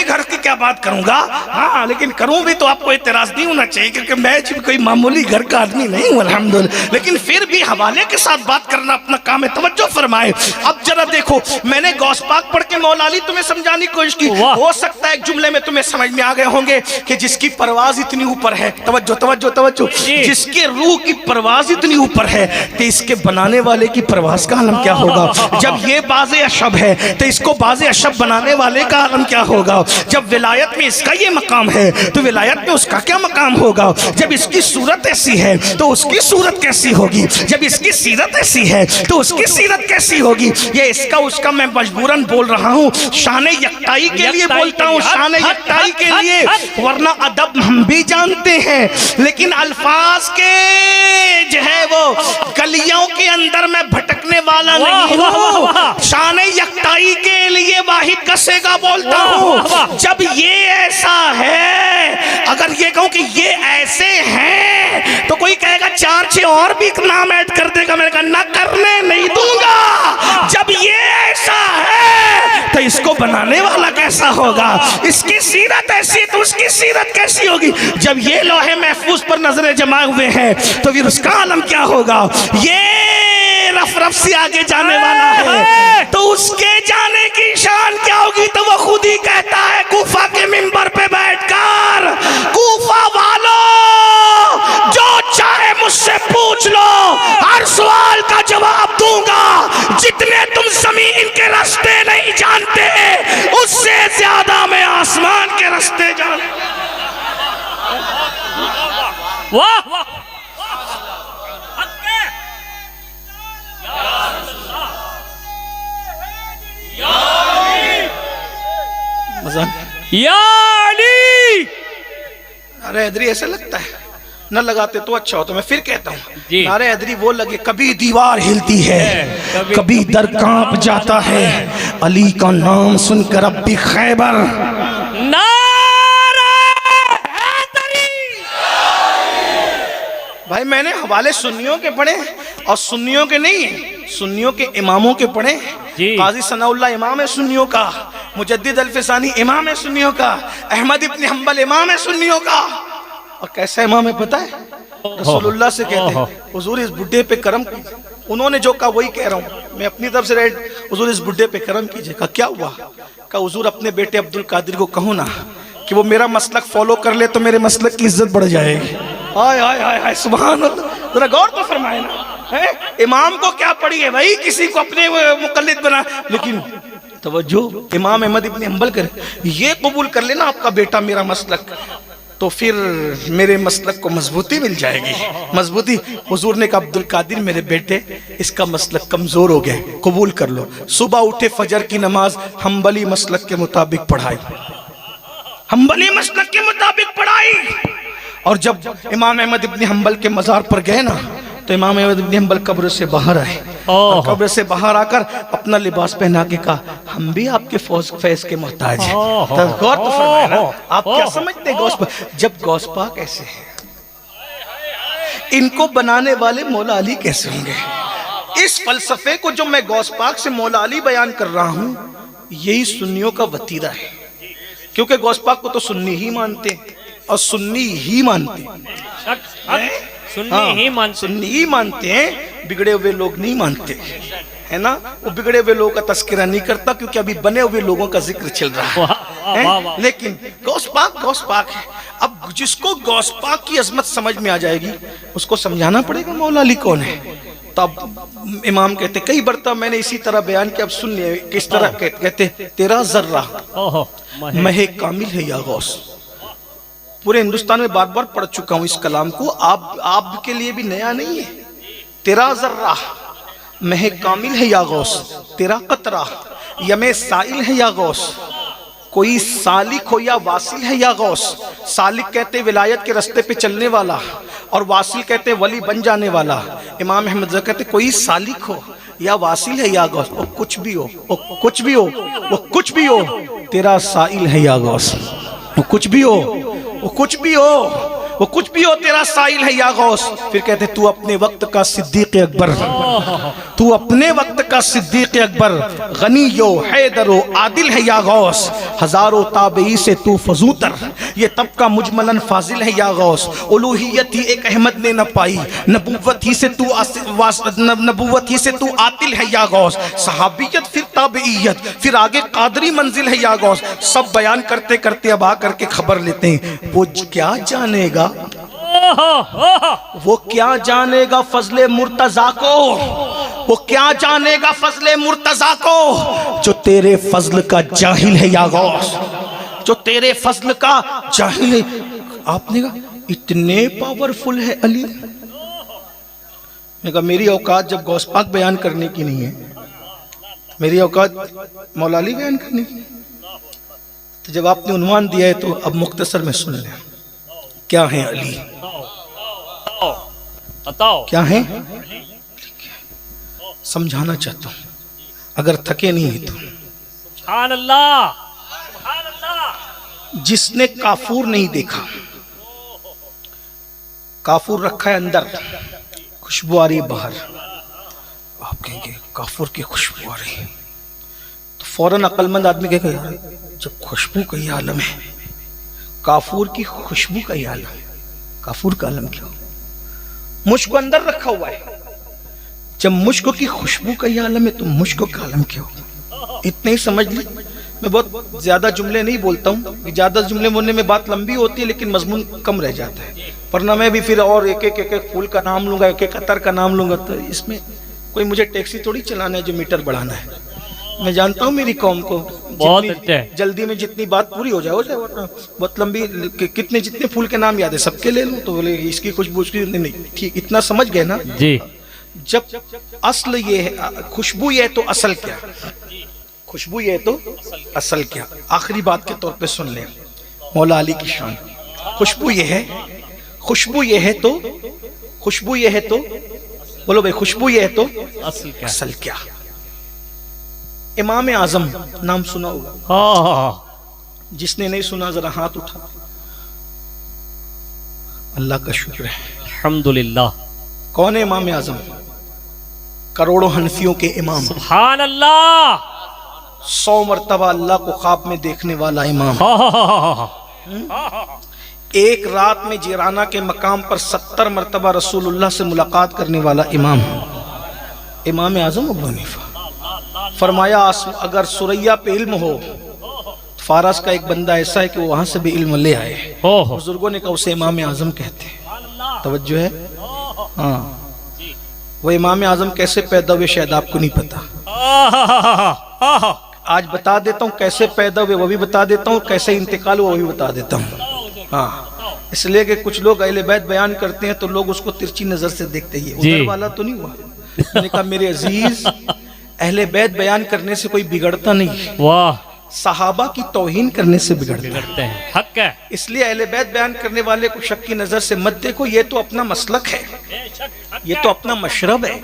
گھر کی کیا بات کروں گا, ہاں لیکن کروں بھی تو آپ کو اعتراض نہیں ہونا چاہیے کیونکہ میں کوئی معمولی گھر کا آدمی نہیں ہوں الحمدللہ, لیکن پھر بھی حوالے کے ساتھ بات کرنا اپنا کام ہے. توجہ فرمائے. اب ذرا دیکھو میں نے غوث پاک پڑھ کے مولا علی تمہیں سمجھانے کی کوشش کی, ہو سکتا ہے ایک جملے میں تمہیں سمجھ میں آ گئے ہوں گے کہ جس کی پرواز اتنی اوپر ہے, توجہ توجہ توجہ, جس کے روح کی پرواز اتنی اوپر ہے تو اس کے بنانے والے کی پرواز کا عالم کیا ہوگا. جب یہ باز اشب ہے تو اس کو باز اشب بنانے والے کا عالم کیا ہوگا. جب ولایت میں اس کا یہ مقام ہے تو ولایت میں اس کا کیا مقام ہوگا. جب اس کی صورت ایسی ہے تو اس کی صورت کیسی ہوگی. جب اس کی سیرت ایسی ہے تو اس کی سیرت کیسی ہوگی. یہ اس کا میں مجبوراً بول رہا ہوں, شان یکتائی کے لیے بولتا ہوں, شان یکتائی کے لیے, ورنہ ادب ہم بھی جانتے ہیں لیکن الفاظ کے جو ہے وہ گلیوں کے اندر میں بھٹکنے والا نہیں ہوں. شان یکتائی کے لیے واحد کسے کا بولتا ہوں. جب یہ ایسا ہے, اگر یہ کہوں کہ یہ ایسے ہیں تو کوئی کہے گا 4-6 اور بھی نام ایڈ کر دے گا, میں نے کہا نہ کرنے نہیں دوں گا. جب یہ ایسا ہے تو اس کو بنانے والا کیسا ہوگا. اس کی سیرت ایسی تو اس کی سیرت کیسی ہوگی. جب یہ لوہے محفوظ پر نظریں جمائے ہوئے ہیں تو پھر اس کا عالم کیا ہوگا. یہ رف رف سے آگے جانے والا ہے تو اس کے جانے کی شان کیا ہوگی. تو وہ خود ہی کہتا ہے کوفہ کے منبر پہ بیٹھ کر, کوفہ والو جو چاہے مجھ سے پوچھ لو, ہر سوال کا جواب دوں گا. جتنے تم زمین کے راستے نہیں جانتے اس سے زیادہ میں آسمان کے راستے جانتا. واہ واہ, یا علی. ارے حیدری ایسے لگتا ہے, نہ لگاتے تو اچھا ہوتا. میں پھر کہتا ہوں نعرہ حیدری وہ لگے, کبھی دیوار ہلتی ہے, کبھی در کانپ جاتا ہے, علی کا نام سن کر اب بھی خیبر نعرہ حیدری. بھائی میں نے حوالے سنیوں کے پڑھے اور سنیوں کے نہیں، سنیوں کے اماموں کے پڑھے. جی. قاضی ثناء اللہ امام ہے سنیوں کا، مجدد الفسانی امام ہے سنیوں کا، احمد ابن حنبل امام ہے سنیوں کا. اور کیسا امام ہے پتہ ہے؟ رسول اللہ سے کہتے ہیں حضور اس بڈھے پہ کرم کیجئے. انہوں نے جو کہا وہی کہہ رہا ہوں میں اپنی طرف سے. حضور اس بڈھے پہ کرم کیجئے. کہا کیا ہوا؟ کہا حضور اپنے بیٹے عبد القادر کو کہو نا کہ وہ میرا مسلک فالو کر لے تو میرے مسلک کی عزت بڑھ جائے گی. آئے آئے آئے آئے سبحان اللہ. ذرا غور تو فرمائے نا، امام کو کیا پڑھی ہے بھائی، کسی کو اپنے مقلد بنا. لیکن توجہ، امام احمد ابن حنبل کرے یہ قبول کر لینا آپ کا بیٹا میرا مسلک، تو پھر میرے مسلک کو مضبوطی مل جائے گی. مضبوطی. حضور نے کہا عبد القادر میرے بیٹے اس کا مسلک کمزور ہو گیا، قبول کر لو. صبح اٹھے فجر کی نماز حنبلی مسلک کے مطابق پڑھائی، حنبلی مسلک کے مطابق پڑھائی. اور جب امام احمد ابن حنبل کے مزار پر گئے نا تو امام احمد ابن حنبل قبر سے باہر آئے. اور قبر سے باہر آ کر اپنا لباس پہنا کے کہا ہم بھی آپ کے فیض کے محتاج ہیں. غور تو فرمائے نا. آپ کیا سمجھتے ہیں غوث پاک؟ جب غوث پاک ایسے ہیں ان کو بنانے والے مولا علی کیسے ہوں گے؟ اس فلسفے کو جو میں غوث پاک سے مولا علی بیان کر رہا ہوں یہی سنیوں کا وتیرہ ہے. کیونکہ غوث پاک کو تو سنی ہی مانتے اور سنی ہی مانتے سنی ہی مانتے ہیں، بگڑے ہوئے لوگ نہیں مانتے ہے نا. وہ بگڑے ہوئے لوگوں کا تذکرہ نہیں کرتا کیونکہ ابھی بنے ہوئے لوگوں کا ذکر چل رہا ہے. لیکن غوث پاک ہے. اب جس کو غوث پاک کی عظمت سمجھ میں آ جائے گی اس کو سمجھانا پڑے گا مولا علی کون ہے. تب امام کہتے کئی برتہ میں نے اسی طرح بیان کیا، اب سن لیں کس طرح کہتے. تیرا ذرہ مہ کامل ہے یا غوث. پورے ہندوستان میں بار بار پڑھ چکا ہوں اس کلام کو، آپ کے لیے بھی نیا نہیں ہے. تیرا ذرہ مہ کامل ہے یا غوث، تیرا قطرہ یم سائل ہے یا غوث. کوئی سالک ہو یا واصل ہے یا غوث. سالک کہتے ولایت کے رستے پہ چلنے والا اور واصل کہتے ولی بن جانے والا. امام احمد رضا کہتے کوئی سالک ہو یا واصل ہے یا غوث، وہ کچھ بھی ہو، وہ کچھ بھی ہو، وہ کچھ بھی ہو، تیرا سائل ہے یا غوث. وہ کچھ بھی ہو، وہ کچھ بھی ہو، وہ کچھ بھی ہو، تیرا سائل ہے یا غوث. پھر کہتے تو اپنے وقت کا صدیق اکبر، تو اپنے وقت کا صدیق اکبر، غنی و حیدر و عادل ہے یا غوث. ہزاروں تابعی سے تو فضوتر، یہ طبقہ مجملاً فاضل ہے یا غوث. الوہیت ہی ایک احمد نے نہ پائی، نبوت ہی سے تو عاطل ہے یا غوث. صحابیت پھر تابعیت پھر آگے قادری منزل ہے یا غوث. سب بیان کرتے کرتے اب آ کر کے خبر لیتے ہیں. وہ کیا جانے گا، وہ کیا جانے گا فضل مرتضیٰ کو، وہ کیا جانے گا فضل مرتضیٰ کو، جو تیرے فضل کا جاہل ہے یا غوث، جو تیرے فضل کا جاہل ہے. آپ نے کہا اتنے پاورفل ہے علی. میں کہا میری اوقات جب غوث پاک بیان کرنے کی نہیں ہے، میری اوقات مولا علی بیان کرنے کی. تو جب آپ نے عنوان دیا ہے تو اب مختصر میں سن لیں کیا ہیں علی، کیا ہیں. سمجھانا چاہتا ہوں اگر تھکے نہیں تو. سبحان اللہ، سبحان اللہ. جس نے کافور نہیں دیکھا، کافور رکھا ہے اندر، خوشبو آ رہی ہے باہر، آپ کہیں گے کافور کی خوشبو آ رہی ہے تو فوراً عقل مند آدمی کہے گا یار جب خوشبو کا یہ عالم ہے، کافور کی خوشبو کا یہ عالم ہے، کافور کا عالم کیا ہو؟ مشک اندر رکھا ہوا ہے. جب مشک کی خوشبو کا یہ عالم ہے تو مشک کا عالم کیا ہو؟ اتنے ہی سمجھ لیں. میں بہت زیادہ جملے نہیں بولتا ہوں، زیادہ جملے بولنے میں بات لمبی ہوتی ہے لیکن مضمون کم رہ جاتا ہے. ورنہ میں بھی پھر اور ایک ایک پھول کا نام لوں گا، ایک ایک عطر کا نام لوں گا، تو اس میں کوئی مجھے ٹیکسی تھوڑی چلانا ہے جو میٹر بڑھانا ہے. میں جانتا ہوں میری قوم کو جلدی میں جتنی بات پوری ہو جائے ورنہ بہت لمبی. کتنے جتنے پھول کے نام یاد ہے سب کے لے لوں تو بولے اس کی خوشبو اس کی نہیں. ٹھیک اتنا سمجھ گئے نا جی. جب اصل یہ ہے خوشبو یہ ہے تو اصل کیا، خوشبو یہ ہے تو اصل کیا. آخری بات کے طور پہ سن لیں مولا علی کی شان. خوشبو یہ ہے، خوشبو یہ ہے تو، خوشبو یہ ہے تو، بولو بھائی خوشبو یہ ہے تو اصل کیا، اصل کیا. امام اعظم نام سنا ہوگا، ہاں جس نے نہیں سنا ذرا ہاتھ اٹھا۔ اللہ کا شکر ہے۔ الحمدللہ۔ کون ہے امام اعظم؟ کروڑوں حنفیوں کے امام، سبحان اللہ۔ 100 مرتبہ اللہ کو خواب میں دیکھنے والا امام، ہاں ایک رات میں جیرانہ کے مقام پر 70 مرتبہ رسول اللہ سے ملاقات کرنے والا امام، امام اعظم ابو حنیفہ۔ فرمایا اگر سریا پہ علم ہو، فارس کا ایک بندہ ایسا ہے کہ وہ وہاں سے بھی علم لے آئے۔ بزرگوں نے کہا اسے امام اعظم کہتے ہیں۔ توجہ ہے؟ ہاں، وہ امام اعظم کیسے پیدا ہوئے شاید آپ کو نہیں پتا، آج بتا دیتا ہوں کیسے پیدا ہوئے وہ بھی بتا دیتا ہوں، کیسے انتقال ہوا وہ بھی بتا دیتا ہوں۔ ہاں، اس لیے کہ کچھ لوگ اہل بیت بیان کرتے ہیں تو لوگ اس کو ترچھی نظر سے دیکھتے ہیں، ادھر والا تو نہیں ہوا۔ میں نے کہا میرے عزیز، اہل بیت بیان کرنے سے کوئی بگڑتا نہیں، واہ، صحابہ کی توہین کرنے سے بگڑتا ہے۔ حق ہے۔ اس لیے اہل بیت بیان کرنے والے کو شک کی نظر سے مت دیکھو، یہ تو اپنا مسلک ہے، یہ تو اپنا مشرب ہے،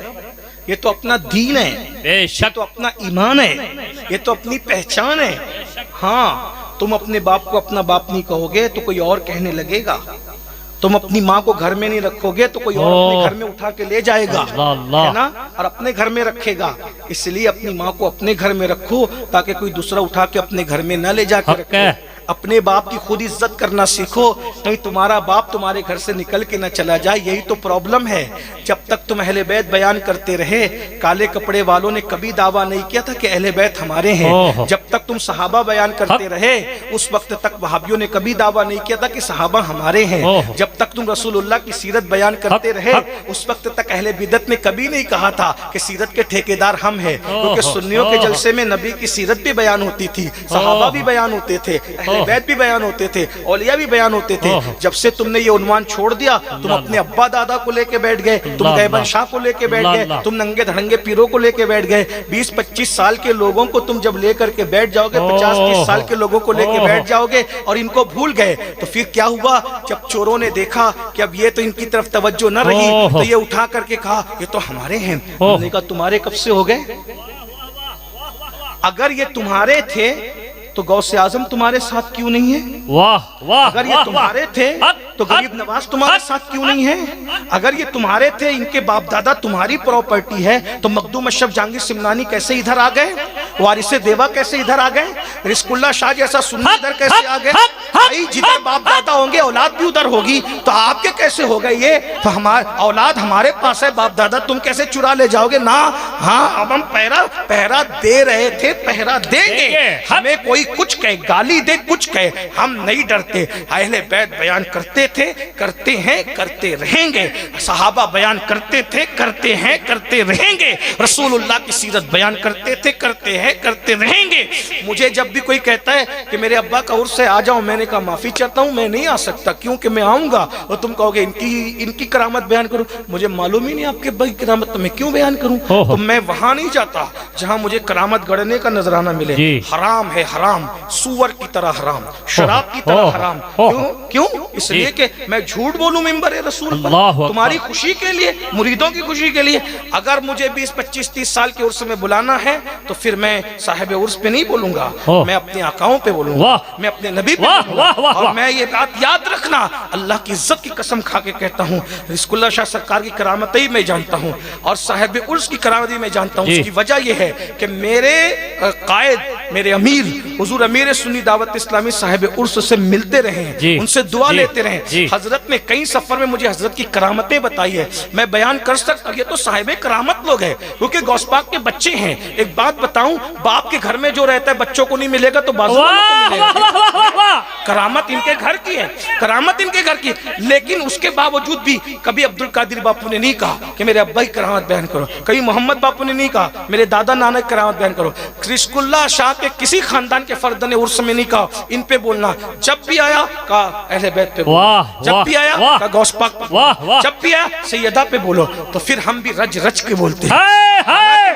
یہ تو اپنا دین ہے، بے یہ شک۔ تو اپنا ایمان ہے، یہ تو اپنی پہچان ہے۔ ہاں، تم اپنے باپ کو اپنا باپ نہیں کہو گے تو کوئی اور کہنے لگے گا، تم اپنی ماں کو گھر میں نہیں رکھو گے تو کوئی اور اپنے گھر میں اٹھا کے لے جائے گا، ہے نا، اور اپنے گھر میں رکھے گا۔ اس لیے اپنی ماں کو اپنے گھر میں رکھو تاکہ کوئی دوسرا اٹھا کے اپنے گھر میں نہ لے جا کے رکھے۔ اپنے باپ کی خود عزت کرنا سیکھو، کہیں تمہارا باپ تمہارے گھر سے نکل کے نہ چلا جائے۔ یہی تو پرابلم ہے۔ جب تک تم اہل بیت بیان کرتے رہے، کالے کپڑے والوں نے کبھی دعویٰ نہیں کیا تھا کہ اہل بیت ہمارے ہیں۔ جب تک تم صحابہ بیان کرتے رہے، اس وقت تک وہابیوں نے کبھی دعویٰ نہیں کیا تھا کہ صحابہ ہمارے ہیں۔ جب تک تم رسول اللہ کی سیرت بیان کرتے رہے، اس وقت تک اہل بدعت نے کبھی نہیں کہا تھا کہ سیرت کے ٹھیکیدار ہم ہیں، کیونکہ سنیوں کے جلسے میں نبی کی سیرت بھی بیان ہوتی تھی، صحابہ بھی بیان ہوتے تھے، اہل بیت بھی بیان ہوتے تھے، اولیاء بھی بیان ہوتے تھے۔ جب سے تم نے یہ عنوان چھوڑ دیا، تم اپنے ابا دادا کو لے کے بیٹھ گئے، تم غیبن شاہ کو لے کے بیٹھ گئے، تم ننگے دھڑنگے پیروں کو لے کے بیٹھ گئے۔ 20-25 سال کے لوگوں کو تم جب لے کر کے بیٹھ جاؤ گے، 50-30 سال کے لوگوں کو لے کے بیٹھ جاؤ گے اور ان کو بھول گئے، تو پھر کیا ہوا؟ جب چوروں نے دیکھا کہ اب یہ تو ان کی طرف توجہ نہ رہی تو یہ اٹھا کر کے کہا یہ تو ہمارے ہیں۔ ہم نے کہا تمہارے کب سے ہو گئے؟ اگر یہ تمہارے تھے تو غوث اعظم تمہارے ساتھ کیوں نہیں ہے؟ واہ واہ۔ اگر یہ تمہارے تھے تو غریب نواز تمہارے ساتھ کیوں نہیں ہے؟ اگر یہ تمہارے تھے، ان کے باپ دادا تمہاری پراپرٹی ہے، تو مخدوم اشرف جہانگیر سمنانی کیسے ادھر آ گئے؟ وارث دیوا کیسے ادھر آ گئے؟ رزق اللہ شاہ جیسا سنی ادھر کیسے آ گئے؟ بھائی جدھر باپ دادا ہوں گے اولاد بھی ادھر ہوگی، تو آپ کے کیسے ہو گئے یہ؟ تو اولاد ہمارے پاس ہے، باپ دادا تم کیسے چرا لے جاؤ گے؟ نہ، ہاں اب ہم پہرا دے رہے تھے، پہرا دیں گے، ہمیں کوئی کچھ کہے، گالی دے، کچھ کہے، ہم نہیں ڈرتے۔ اہل بیت بیان کرتے تھے، کرتے ہیں، کرتے رہیں گے۔ صحابہ بیان کرتے تھے، کرتے ہیں، کرتے رہیں گے۔ رسول اللہ کی سیرت بیان کرتے تھے، کرتے ہیں، کرتے رہیں گے۔ مجھے جب بھی کوئی کہتا ہے کہ میرے ابا کا عرس ہے آ جاؤ، میں نے کہا معافی چاہتا ہوں، میں نہیں آ سکتا، کیونکہ میں آؤں گا اور تم کہو گے ان کی کرامت بیان کروں۔ مجھے معلوم ہی نہیں آپ کے ابا کی کرامت، تو میں کیوں بیان کروں؟ تو میں وہاں نہیں جاتا جہاں مجھے کرامت گڑھنے کا نذرانہ ملے۔ حرام ہے، حرام، سور کی طرح حرام، شراب کی طرح حرام۔ کیوں؟ اس لیے کہ میں جھوٹ بولوں ممبر رسول پر تمہاری خوشی کے لیے، مریدوں کی خوشی کے لیے۔ اگر مجھے 20-25-30 سال کے عرس میں بلانا ہے تو پھر میں صاحب عرس پہ نہیں بولوں گا، میں اپنے آقاؤں پہ بولوں گا، میں اپنے نبی پہ بولوں گا۔ اور میں یہ بات یاد رکھنا، اللہ کی عزت کی قسم کھا کے کہتا ہوں، رزق اللہ شاہ سرکار کی کرامتیں میں جانتا ہوں اور صاحب عرس کی کرامتیں میں جانتا ہوں۔ اس کی وجہ یہ ہے کہ میرے قائد، میرے امیر، حضور امیر سنی دعوت اسلامی صاحب عرس سے ملتے رہے ہیں، ان سے دعا لیتے رہے۔ حضرت نے کئی سفر میں مجھے حضرت کی کرامتیں بتائی ہے، میں بیان کر سکتا ہوں۔ یہ تو صاحب کرامت لوگ ہیں، کیونکہ غوث پاک کے بچے ہیں۔ ایک بات بتاؤں، باپ کے گھر میں جو رہتا ہے بچوں کو نہیں ملے گا تو بازو والوں کو ملے گا۔ کرامت ان کے گھر کی ہے، کرامت ان کے گھر کی، لیکن اس کے باوجود بھی کبھی عبد القادر باپو نے نہیں کہا کہ میرے ابا کی کرامت بیان کرو، کبھی محمد باپو نے نہیں کہا میرے دادا نانا کی کرامت بیان کرو، رزق اللہ شاہ کے کسی خاندان کے فرد نے عرس میں نہیں کہا ان پہ بولنا۔ جب بھی آیا کہا اہل بیت پہ بولو، جب بھی آیا کہا غوث پاک پہ بولو، جب بھی آیا سیدہ پہ بولو، تو پھر ہم بھی رج رج کے بولتے ہیں،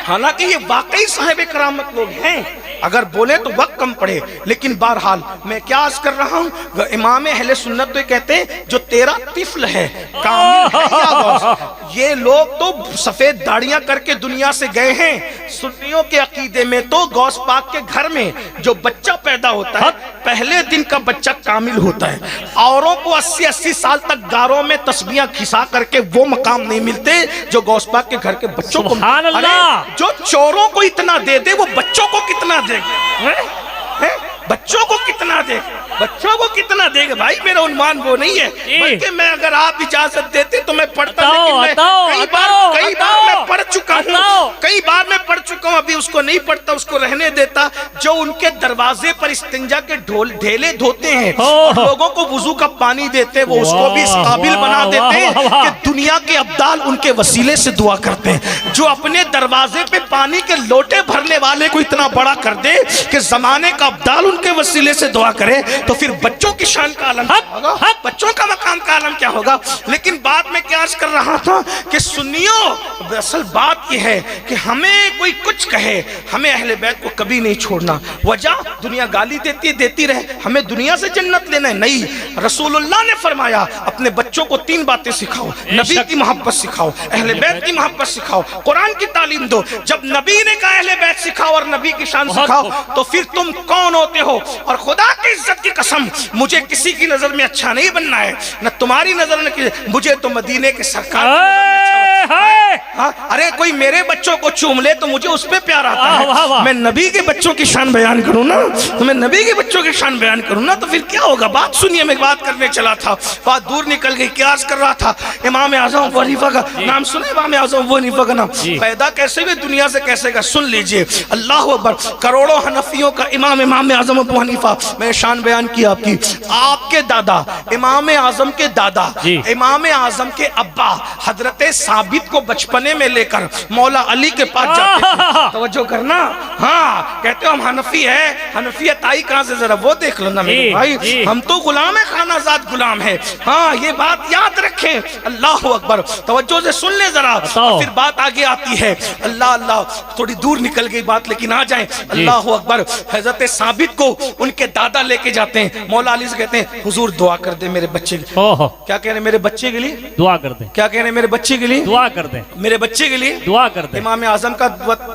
حالانکہ یہ واقعی صاحب کرامت لوگ ہیں۔ اگر بولے تو وقت کم پڑے، لیکن بہرحال میں کیا عرض کر رہا ہوں، امام اہل سنت تو کہتے ہیں جو تیرا طفل ہے کامل ہے یا غوث۔ یہ لوگ تو سفید داڑیاں کر کے دنیا سے گئے ہیں، سنیوں کے عقیدے میں تو غوث پاک کے گھر میں جو بچہ پیدا ہوتا ہے پہلے دن کا بچہ کامل ہوتا ہے۔ اوروں کو 80 سال تک گاروں میں تسبیحاں کھسا کر کے وہ مقام نہیں ملتے جو غوث پاک کے گھر کے بچوں کو۔ سبحان اللہ۔ جو چوروں کو اتنا دے دے وہ بچوں کو کتنا دے گا؟ بچوں کو کتنا دے گا؟ بچوں کو کتنا دے گا؟ بھائی میرا عنوان وہ نہیں ہے، بلکہ میں اگر آپ اجازت دیتے تو میں پڑھتا، لیکن میں کئی بار میں پڑھ چکا ہوں، کئی بار میں پڑھ چکا ہوں، ابھی اس کو نہیں پڑھتا، اس کو رہنے دیتا۔ جو ان کے دروازے پر استنجا کے ڈھیلے دھوتے ہیں اور لوگوں کو وضو کا پانی دیتے، وہ اس کو بھی اس قابل بنا دیتے ہیں کہ دنیا کے ابدال ان کے وسیلے سے دعا کرتے ہیں۔ جو اپنے دروازے پہ پانی کے لوٹے بھرنے والے کو اتنا بڑا کر دے کہ زمانے کا ابدال ان کے وسیلے سے دعا کرے، تو پھر بچوں کی شان کا عالم کیا ہوگا، بچوں کا مقام کا عالم کیا ہوگا۔ لیکن بات میں کیا عرض کر رہا تھا کہ سنیوں، اصل بات یہ ہے کہ ہمیں کوئی کچھ کہے، ہمیں اہل بیت کو کبھی نہیں چھوڑنا۔ وجہ دنیا گالی دیتی رہے، ہمیں دنیا سے جنت لینا ہے، نہیں۔ رسول اللہ نے فرمایا اپنے بچوں کو 3 باتیں سکھاؤ، نبی کی محبت سکھاؤ، اہل بیت کی محبت سکھاؤ، قرآن کی تعلیم دو۔ جب نبی نے کہا اہل بیت سکھاؤ اور نبی کی شان سکھاؤ تو پھر تم کون ہوتے ہو؟ اور خدا کی عزت کی قسم، مجھے کسی کی نظر میں اچھا نہیں بننا ہے، نہ تمہاری نظر میں، مجھے تو مدینے کے سرکار کی نظر میں اچھا بننا ہے۔ ارے کوئی میرے بچوں کو چوم لے تو مجھے اس پہ پیار آتا ہے، میں نبی کے بچوں کی شان بیان کروں نا، تو میں نبی کے بچوں کی شان بیان کروں نا، تو پھر کیا ہوگا؟ بات سنیے، میں بات کرنے چلا تھا، بات دور نکل گئی۔ کیا عرض کر رہا تھا؟ امام اعظم ابو حنیفہ کا نام سنے؟ امام اعظم ابو حنیفہ کا نام پیدا کیسے ہوئے، دنیا سے کیسے گا؟ سن لیجئے، اللہ اکبر۔ کروڑوں حنفیوں کا امام اعظم ابو حنیفہ، میں شان بیان کی آپ کی۔ آپ کے دادا امام اعظم کے دادا امام اعظم کے ابا حضرت ثابت کو بچپنے میں لے کر مولا علی کے پاس جاتے تھے۔ توجہ کرنا، ہاں کہتے ہو ہم حنفی ہے، حنفیت آئی کہاں سے؟ ذرا وہ دیکھ لینا میرے بھائی، ہم تو غلام ہے، خانہ زاد غلام ہے۔ ہاں یہ بات یاد رکھیں، اللہ اکبر، توجہ سے سن لیں ذرا، پھر بات آگے آتی ہے۔ اللہ اللہ، تھوڑی دور نکل گئی بات لیکن آ جائیں۔ اللہ اکبر، حضرت ثابت کو ان کے دادا لے کے جاتے ہیں، مولا علی سے کہتے ہیں حضور دعا کر دے میرے بچے کے لیے۔ کیا کہہ رہے ہیں؟ میرے بچے کے لیے دعا کر دیں۔ کیا کہہ رہے ہیں؟ میرے بچے کے لیے دعا کر دیں، میرے بچے کے لیے دعا کر دیں۔ امام اعظم کا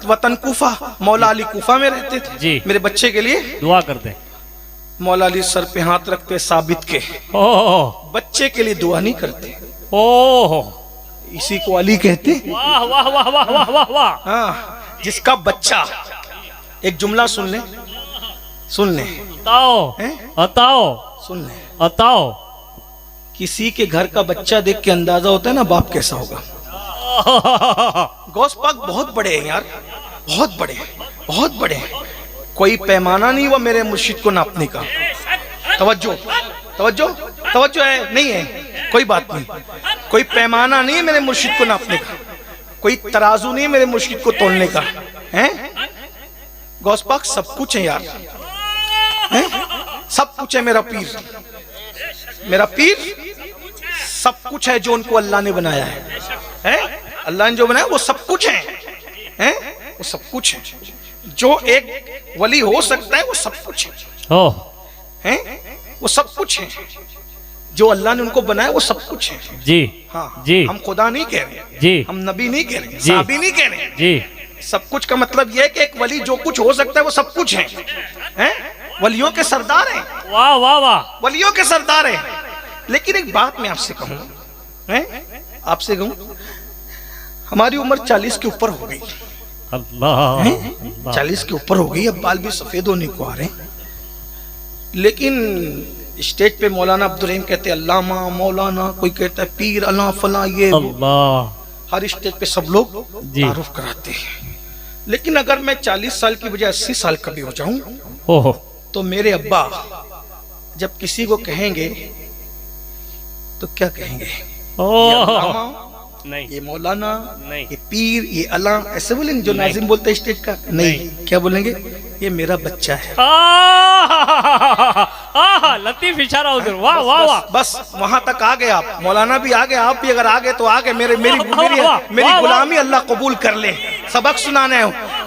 وطن کوفہ، مولا علی کوفہ میں رہتے تھے، جی میرے بچے کے لیے دعا کر دیں۔ مولا علی سر پہ ہاتھ رکھتے ثابت کے، بچے کے لیے دعا نہیں کرتے، اسی کو علی کہتے۔ واہ واہ واہ واہ واہ واہ واہ۔ ہاں، جس کا بچہ، ایک جملہ سن لیں، سن لیں، بتاؤ سن لیں، بتاؤ، کسی کے گھر کا بچہ دیکھ کے اندازہ ہوتا ہے نا باپ کیسا ہوگا۔ غوث پاک بہت بڑے ہیں یار، بہت بڑے ہیں، بہت بڑے ہیں، کوئی پیمانہ نہیں ہوا میرے مرشد کو ناپنے کا۔ توجہ توجہ توجہ ہے نہیں ہے، کوئی بات نہیں، کوئی پیمانہ نہیں ہے میرے مرشد کو ناپنے کا، کوئی ترازو نہیں ہے میرے مرشد کو تولنے کا ہے۔ غوث پاک سب کچھ ہے یار، سب کچھ ہے۔ میرا پیر، میرا پیر سب کچھ ہے جو ان کو اللہ نے بنایا ہے، اللہ نے جو بنایا وہ سب کچھ ہے، وہ سب کچھ ہے جو ایک ولی ہو سکتا ہے، وہ سب کچھ ہے، وہ سب کچھ ہے جو اللہ نے ان کو بنایا، وہ سب کچھ ہے۔ جی ہاں جی، ہم خدا نہیں کہہ رہے، جی ہم نبی نہیں کہہ رہے، صحابی نہیں کہہ رہے، جی۔ سب کچھ کا مطلب یہ ہے کہ ایک ولی جو کچھ ہو سکتا ہے وہ سب کچھ ہے، ولیوں کے سردار ہیں، واہ واہ واہ، ولیوں کے سردار ہیں۔ لیکن ایک بات میں آپ سے کہوں، آپ سے کہوں، ہماری عمر 40 کے اوپر ہو گئی، اللہ 40 کے اوپر ہو گئی، اب بال بھی سفید ہونے کو آ رہے ہیں، لیکن اسٹیج پہ مولانا عبدالرحیم کہتے ہیں علامہ مولانا، کوئی کہتا ہے پیر اللہ فلاں، یہ اللہ، ہر اسٹیج پہ سب لوگ تعارف کراتے ہیں۔ لیکن اگر میں 40 سال کی بجائے 80 سال کا بھی ہو جاؤں تو میرے ابا جب کسی کو کہیں گے تو کیا کہیں گے؟ یہ علامہ، یہ مولانا، یہ پیر، یہ اللہ، ایسے بولیں گے جو ناظم بولتے ہیں اسٹیج کا؟ نہیں، کیا بولیں گے؟ یہ میرا بچہ ہے۔ لطیف اشارہ حضور، واہ واہ واہ، بس وہاں تک آ گئے آپ، مولانا بھی آ گئے، آپ بھی اگر آ گئے تو آ گئے، میری غلامی اللہ قبول کر لے۔ سبق سنانے ہوں،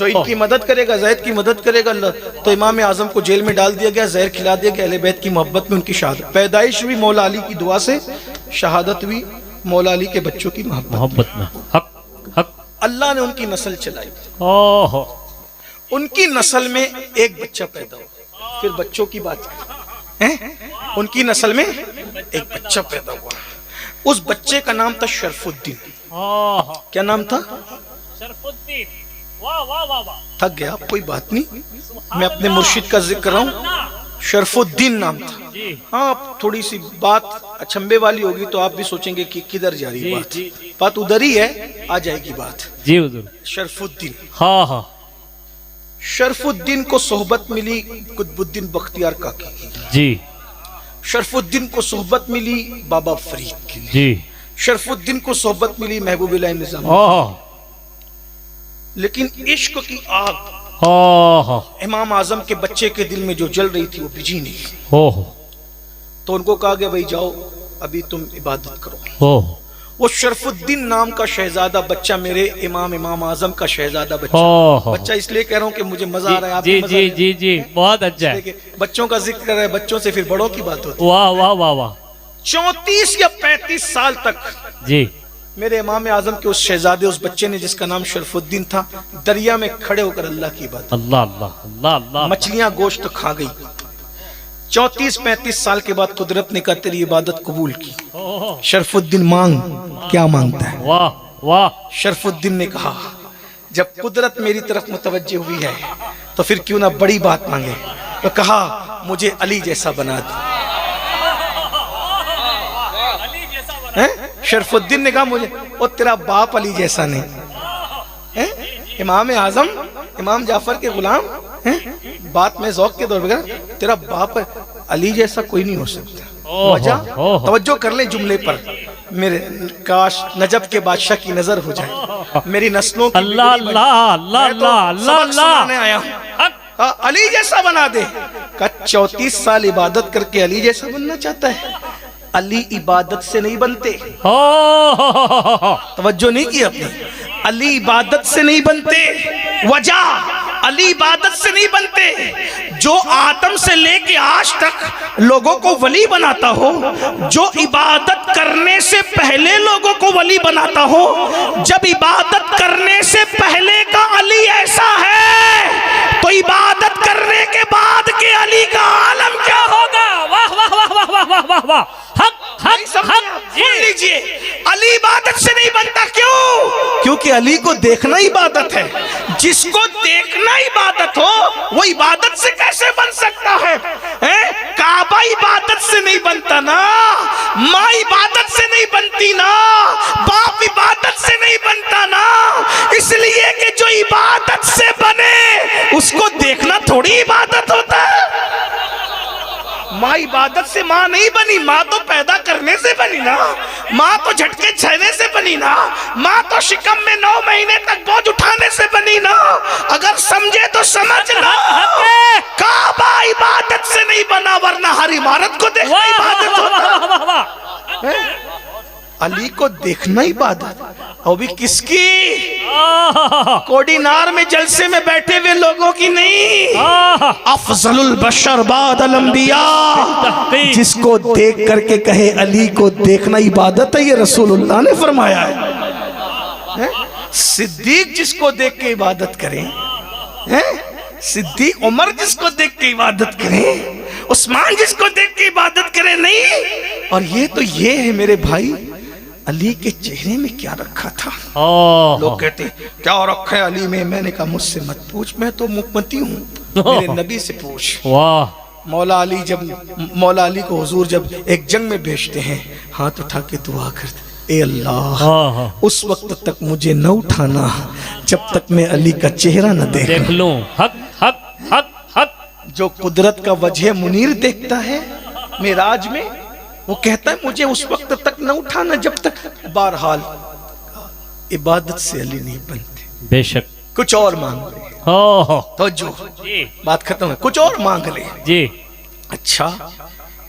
جو ان کی مدد کرے گا، زید کی مدد کرے گا اللہ، تو امام اعظم کو جیل میں ڈال دیا گیا، زہر کھلا دیا گیا، اہل بیت کی محبت میں ان کی شہادت، پیدائش بھی مولا علی کی دعا سے، شہادت بھی مولا علی کے بچوں کی محبت میں، حق حق، اللہ نے ان کی نسل چلائی، اوہ ان کی نسل میں ایک بچہ پیدا ہوا، پھر بچوں کی بات کریں، ان کی نسل میں ایک بچہ پیدا ہوا، اس بچے کا نام تھا شرف الدین۔ اوہ کیا نام تھا؟ شرف الدین، واہ واہ واہ واہ، تھک گیا آپ، کوئی بات نہیں، میں اپنے مرشد کا ذکر کر رہا ہوں، شرف الدین نام تھا۔ جی ہاں تھوڑی سی بات اچھمبے والی ہوگی تو آپ بھی سوچیں گے کہ کدھر جا رہی ہے جی بات ادھر ہی ہے، آ جائے گی بات۔ جی حضور، شرف الدین، ہاں ہاں، شرف الدین کو صحبت ملی قطب الدین بختیار کاکی کی، جی شرف الدین کو صحبت ملی بابا فرید کی، جی، شرف الدین کو صحبت ملی محبوب اللہ نظام، اوہ لیکن عشق کی آگ اوہ امام اعظم کے بچے کے دل میں جو جل رہی تھی وہ بجھی نہیں، اوہ تو ان کو کہا گیا بھائی جاؤ ابھی تم عبادت کرو۔ اوہ وہ شرف الدین نام کا شہزادہ بچہ میرے امام اعظم کا شہزادہ بچہ، اوہ، بچہ اس لیے کہہ رہا ہوں کہ مجھے مزہ آ رہا ہے، آپ جی کو مزہ آ جی رہا جی جی، بہت اچھا ہے ہے، کہ بچوں کا ذکر کر رہا ہے، بچوں سے پھر بڑوں کی بات ہوتی واہ واہ واہ واہ، ہے۔ 34 یا 35 سال تک جی میرے امام اعظم کے اس شہزادے، اس بچے نے جس کا نام شرف الدین تھا، دریا میں کھڑے ہو کر اللہ کی عبادت، اللہ اللہ اللہ اللہ، مچھلیاں گوشت کھا گئی۔ 34-35 سال کے بعد قدرت نے کہا تیری عبادت قبول کی، اوہ شرف الدین مانگ، کیا مانگتا ہے؟ واہ واہ، شرف الدین نے کہا جب قدرت میری طرف متوجہ ہوئی ہے تو پھر کیوں نہ بڑی بات مانگے، تو کہا مجھے علی جیسا بنا دے۔ شرف الدین نے کہا مجھے، اور تیرا باپ علی جیسا نہیں، امام اعظم امام جعفر کے غلام، بات میں ذوق کے دور پہ تیرا باپ علی جیسا کوئی نہیں ہو سکتا۔ وجہ توجہ کر لیں جملے پر، میرے کاش نجف کے بادشاہ کی نظر ہو جائے، میری نسلوں کی اللہ اللہ اللہ اللہ اللہ سنانے آیا ہوں، علی جیسا بنا دے۔ کہا 34 سال عبادت کر کے علی جیسا بننا چاہتا ہے؟ علی عبادت سے نہیں بنتے، اوہ توجہ نہیں کی اپنی، علی عبادت سے نہیں بنتے، وجہ علی عبادت سے نہیں بنتے، جو آدم سے لے کے آج تک لوگوں کو ولی بناتا ہو، جو عبادت کرنے سے پہلے لوگوں کو ولی بناتا ہو، جب عبادت کرنے سے پہلے کا علی ایسا ہے تو عبادت کرنے کے بعد کے علی کا عالم کیا ہوگا؟ واہ واہ واہ واہ واہ واہ واہ واہ، حق حق حق، سن لیجئے، علی عبادت سے نہیں بنتا، کیوں؟ کیونکہ علی کو دیکھنا عبادت ہے، جس کو دیکھنا عبادت ہو وہ عبادت سے کیسے بن سکتا ہے؟ کعبہ عبادت سے نہیں بنتا نا، ماں عبادت سے نہیں بنتی نا، باپ عبادت سے نہیں بنتا نا، اس لیے کہ جو عبادت سے بنے اس کو دیکھنا تھوڑی عبادت ہوتا ہے۔ ماں عبادت سے ماں نہیں بنی، ماں تو پیدا کرنے سے بنی نا، ماں تو جھٹکے چھینے سے بنی نا، ماں تو شکم میں 9 مہینے تک بوجھ اٹھانے سے بنی نا، اگر سمجھے تو سمجھ لو، کعبہ عبادت سے نہیں بنا، ورنہ ہر عمارت کو دیکھنا عبادت ہوتا ہے۔ علی کو دیکھنا عبادت، اور بھی کس کی؟ کوڈینار میں جلسے میں بیٹھے ہوئے لوگوں کی نہیں، افضل البشر بعد الانبیاء، جس کو دیکھ کر کے کہے علی کو دیکھنا عبادت ہے، یہ رسول اللہ نے فرمایا ہے۔ صدیق جس کو دیکھ کے عبادت کریں، صدیق عمر جس کو دیکھ کے عبادت کریں، عثمان جس کو دیکھ کے عبادت کریں، نہیں۔ اور یہ تو یہ ہے میرے بھائی، علی کے چہرے میں کیا رکھا تھا؟ لوگ کہتے ہیں کیا رکھا ہے علی میں؟ میں نے کہا مجھ سے مت پوچھ، میں تو مکمتی ہوں، میرے نبی سے پوچھ۔ مولا علی کو حضور جب ایک جنگ میں بھیجتے ہیں، ہاتھ اٹھا کے دعا کرتے، اے اللہ اس وقت تک مجھے نہ اٹھانا جب تک میں علی کا چہرہ نہ دیکھ لوں۔ حق حق حق حق، جو قدرت کا وجہ منیر دیکھتا ہے معراج میں، وہ کہتا ہے مجھے اس وقت تک نہ اٹھانا جب تک۔ بہرحال عبادت سے علی نہیں بنتے، بے شک، کچھ اور مانگ لے، توجہ، بات ختم ہے، کچھ اور مانگ لے۔ جی اچھا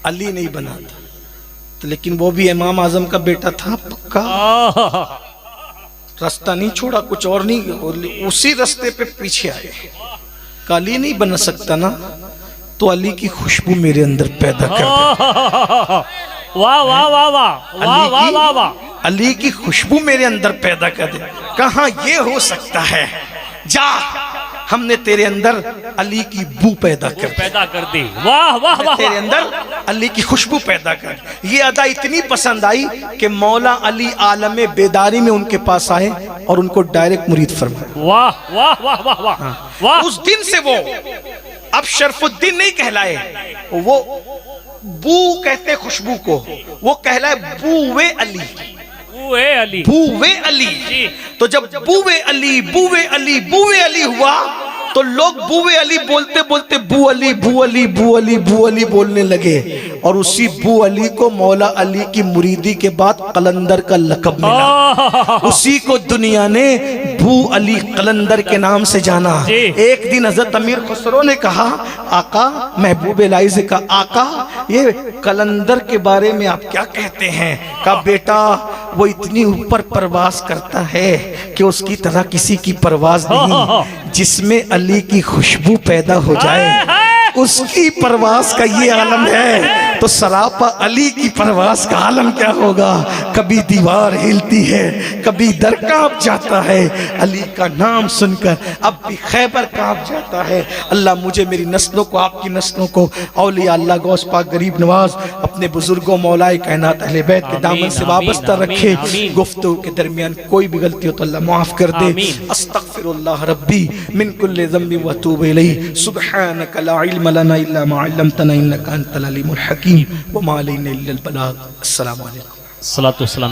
علی نہیں بناتا تو لیکن وہ بھی امام اعظم کا بیٹا تھا پکا، راستہ نہیں چھوڑا، کچھ اور نہیں، اسی راستے پہ پیچھے آئے. علی نہیں بن سکتا نا تو علی کی خوشبو میرے اندر پیدا کر دے. واہ واہ واہ واہ واہ واہ واہ واہ. علی کی خوشبو میرے اندر پیدا کر دے. کہاں یہ ہو سکتا ہے؟ جا، ہم نے تیرے اندر علی کی بو پیدا کر دی. واہ واہ واہ. تیرے اندر علی کی خوشبو پیدا کر. یہ ادا اتنی پسند آئی کہ مولا علی عالم بیداری میں ان کے پاس آئے اور ان کو ڈائریکٹ مرید فرمائے. واہ واہ واہ واہ واہ واہ. اس دن سے وہ اب شرف الدین نہیں کہلائے، وہ بو کہتے خوشبو کو، وہ کہلائے بوے علی. بوئے علی. بوے علی. تو جب بوے علی بوے علی بوے علی ہوا تو لوگ بوے علی بولتے بولتے بو علی بو علی بو علی بو علی بولنے لگے، اور اسی بو علی کو مولا علی کی مریدی کے بعد قلندر کا لقب ملا. اسی کو دنیا نے بو علی قلندر کے نام سے جانا. ایک دن حضرت امیر خسرو نے کہا آقا، محبوب الہی سے کہا آقا یہ قلندر کے بارے میں آپ کیا کہتے ہیں؟ کہا بیٹا وہ اتنی اوپر پرواز کرتا ہے کہ اس کی طرح کسی کی پرواز نہیں. جس میں علی کی خوشبو پیدا ہو جائے اس کی پرواز کا یہ عالم ہے، تو سراپا علی کی پرواز کا عالم کیا ہوگا؟ کبھی دیوار ہلتی ہے، کبھی در کانپ جاتا ہے. علی کا نام سن کر اب بھی خیبر کانپ جاتا ہے. اللہ مجھے، میری نسلوں کو، آپ کی نسلوں کو اولیاء اللہ غوث پاک غریب نواز اپنے بزرگوں مولا کائنات اہل بیت کے دامن سے وابستہ رکھے. گفتگو کے درمیان کوئی بھی غلطی ہو تو اللہ معاف کر دے. استغفر اللہ ربی من کل ذنب واتوب الیہ. سبحانک لا علم لنا الا ما علمتنا انک انت العلیم الحکیم وما علینا الا البلاغ. السلام علیکم. صلاۃ والسلام.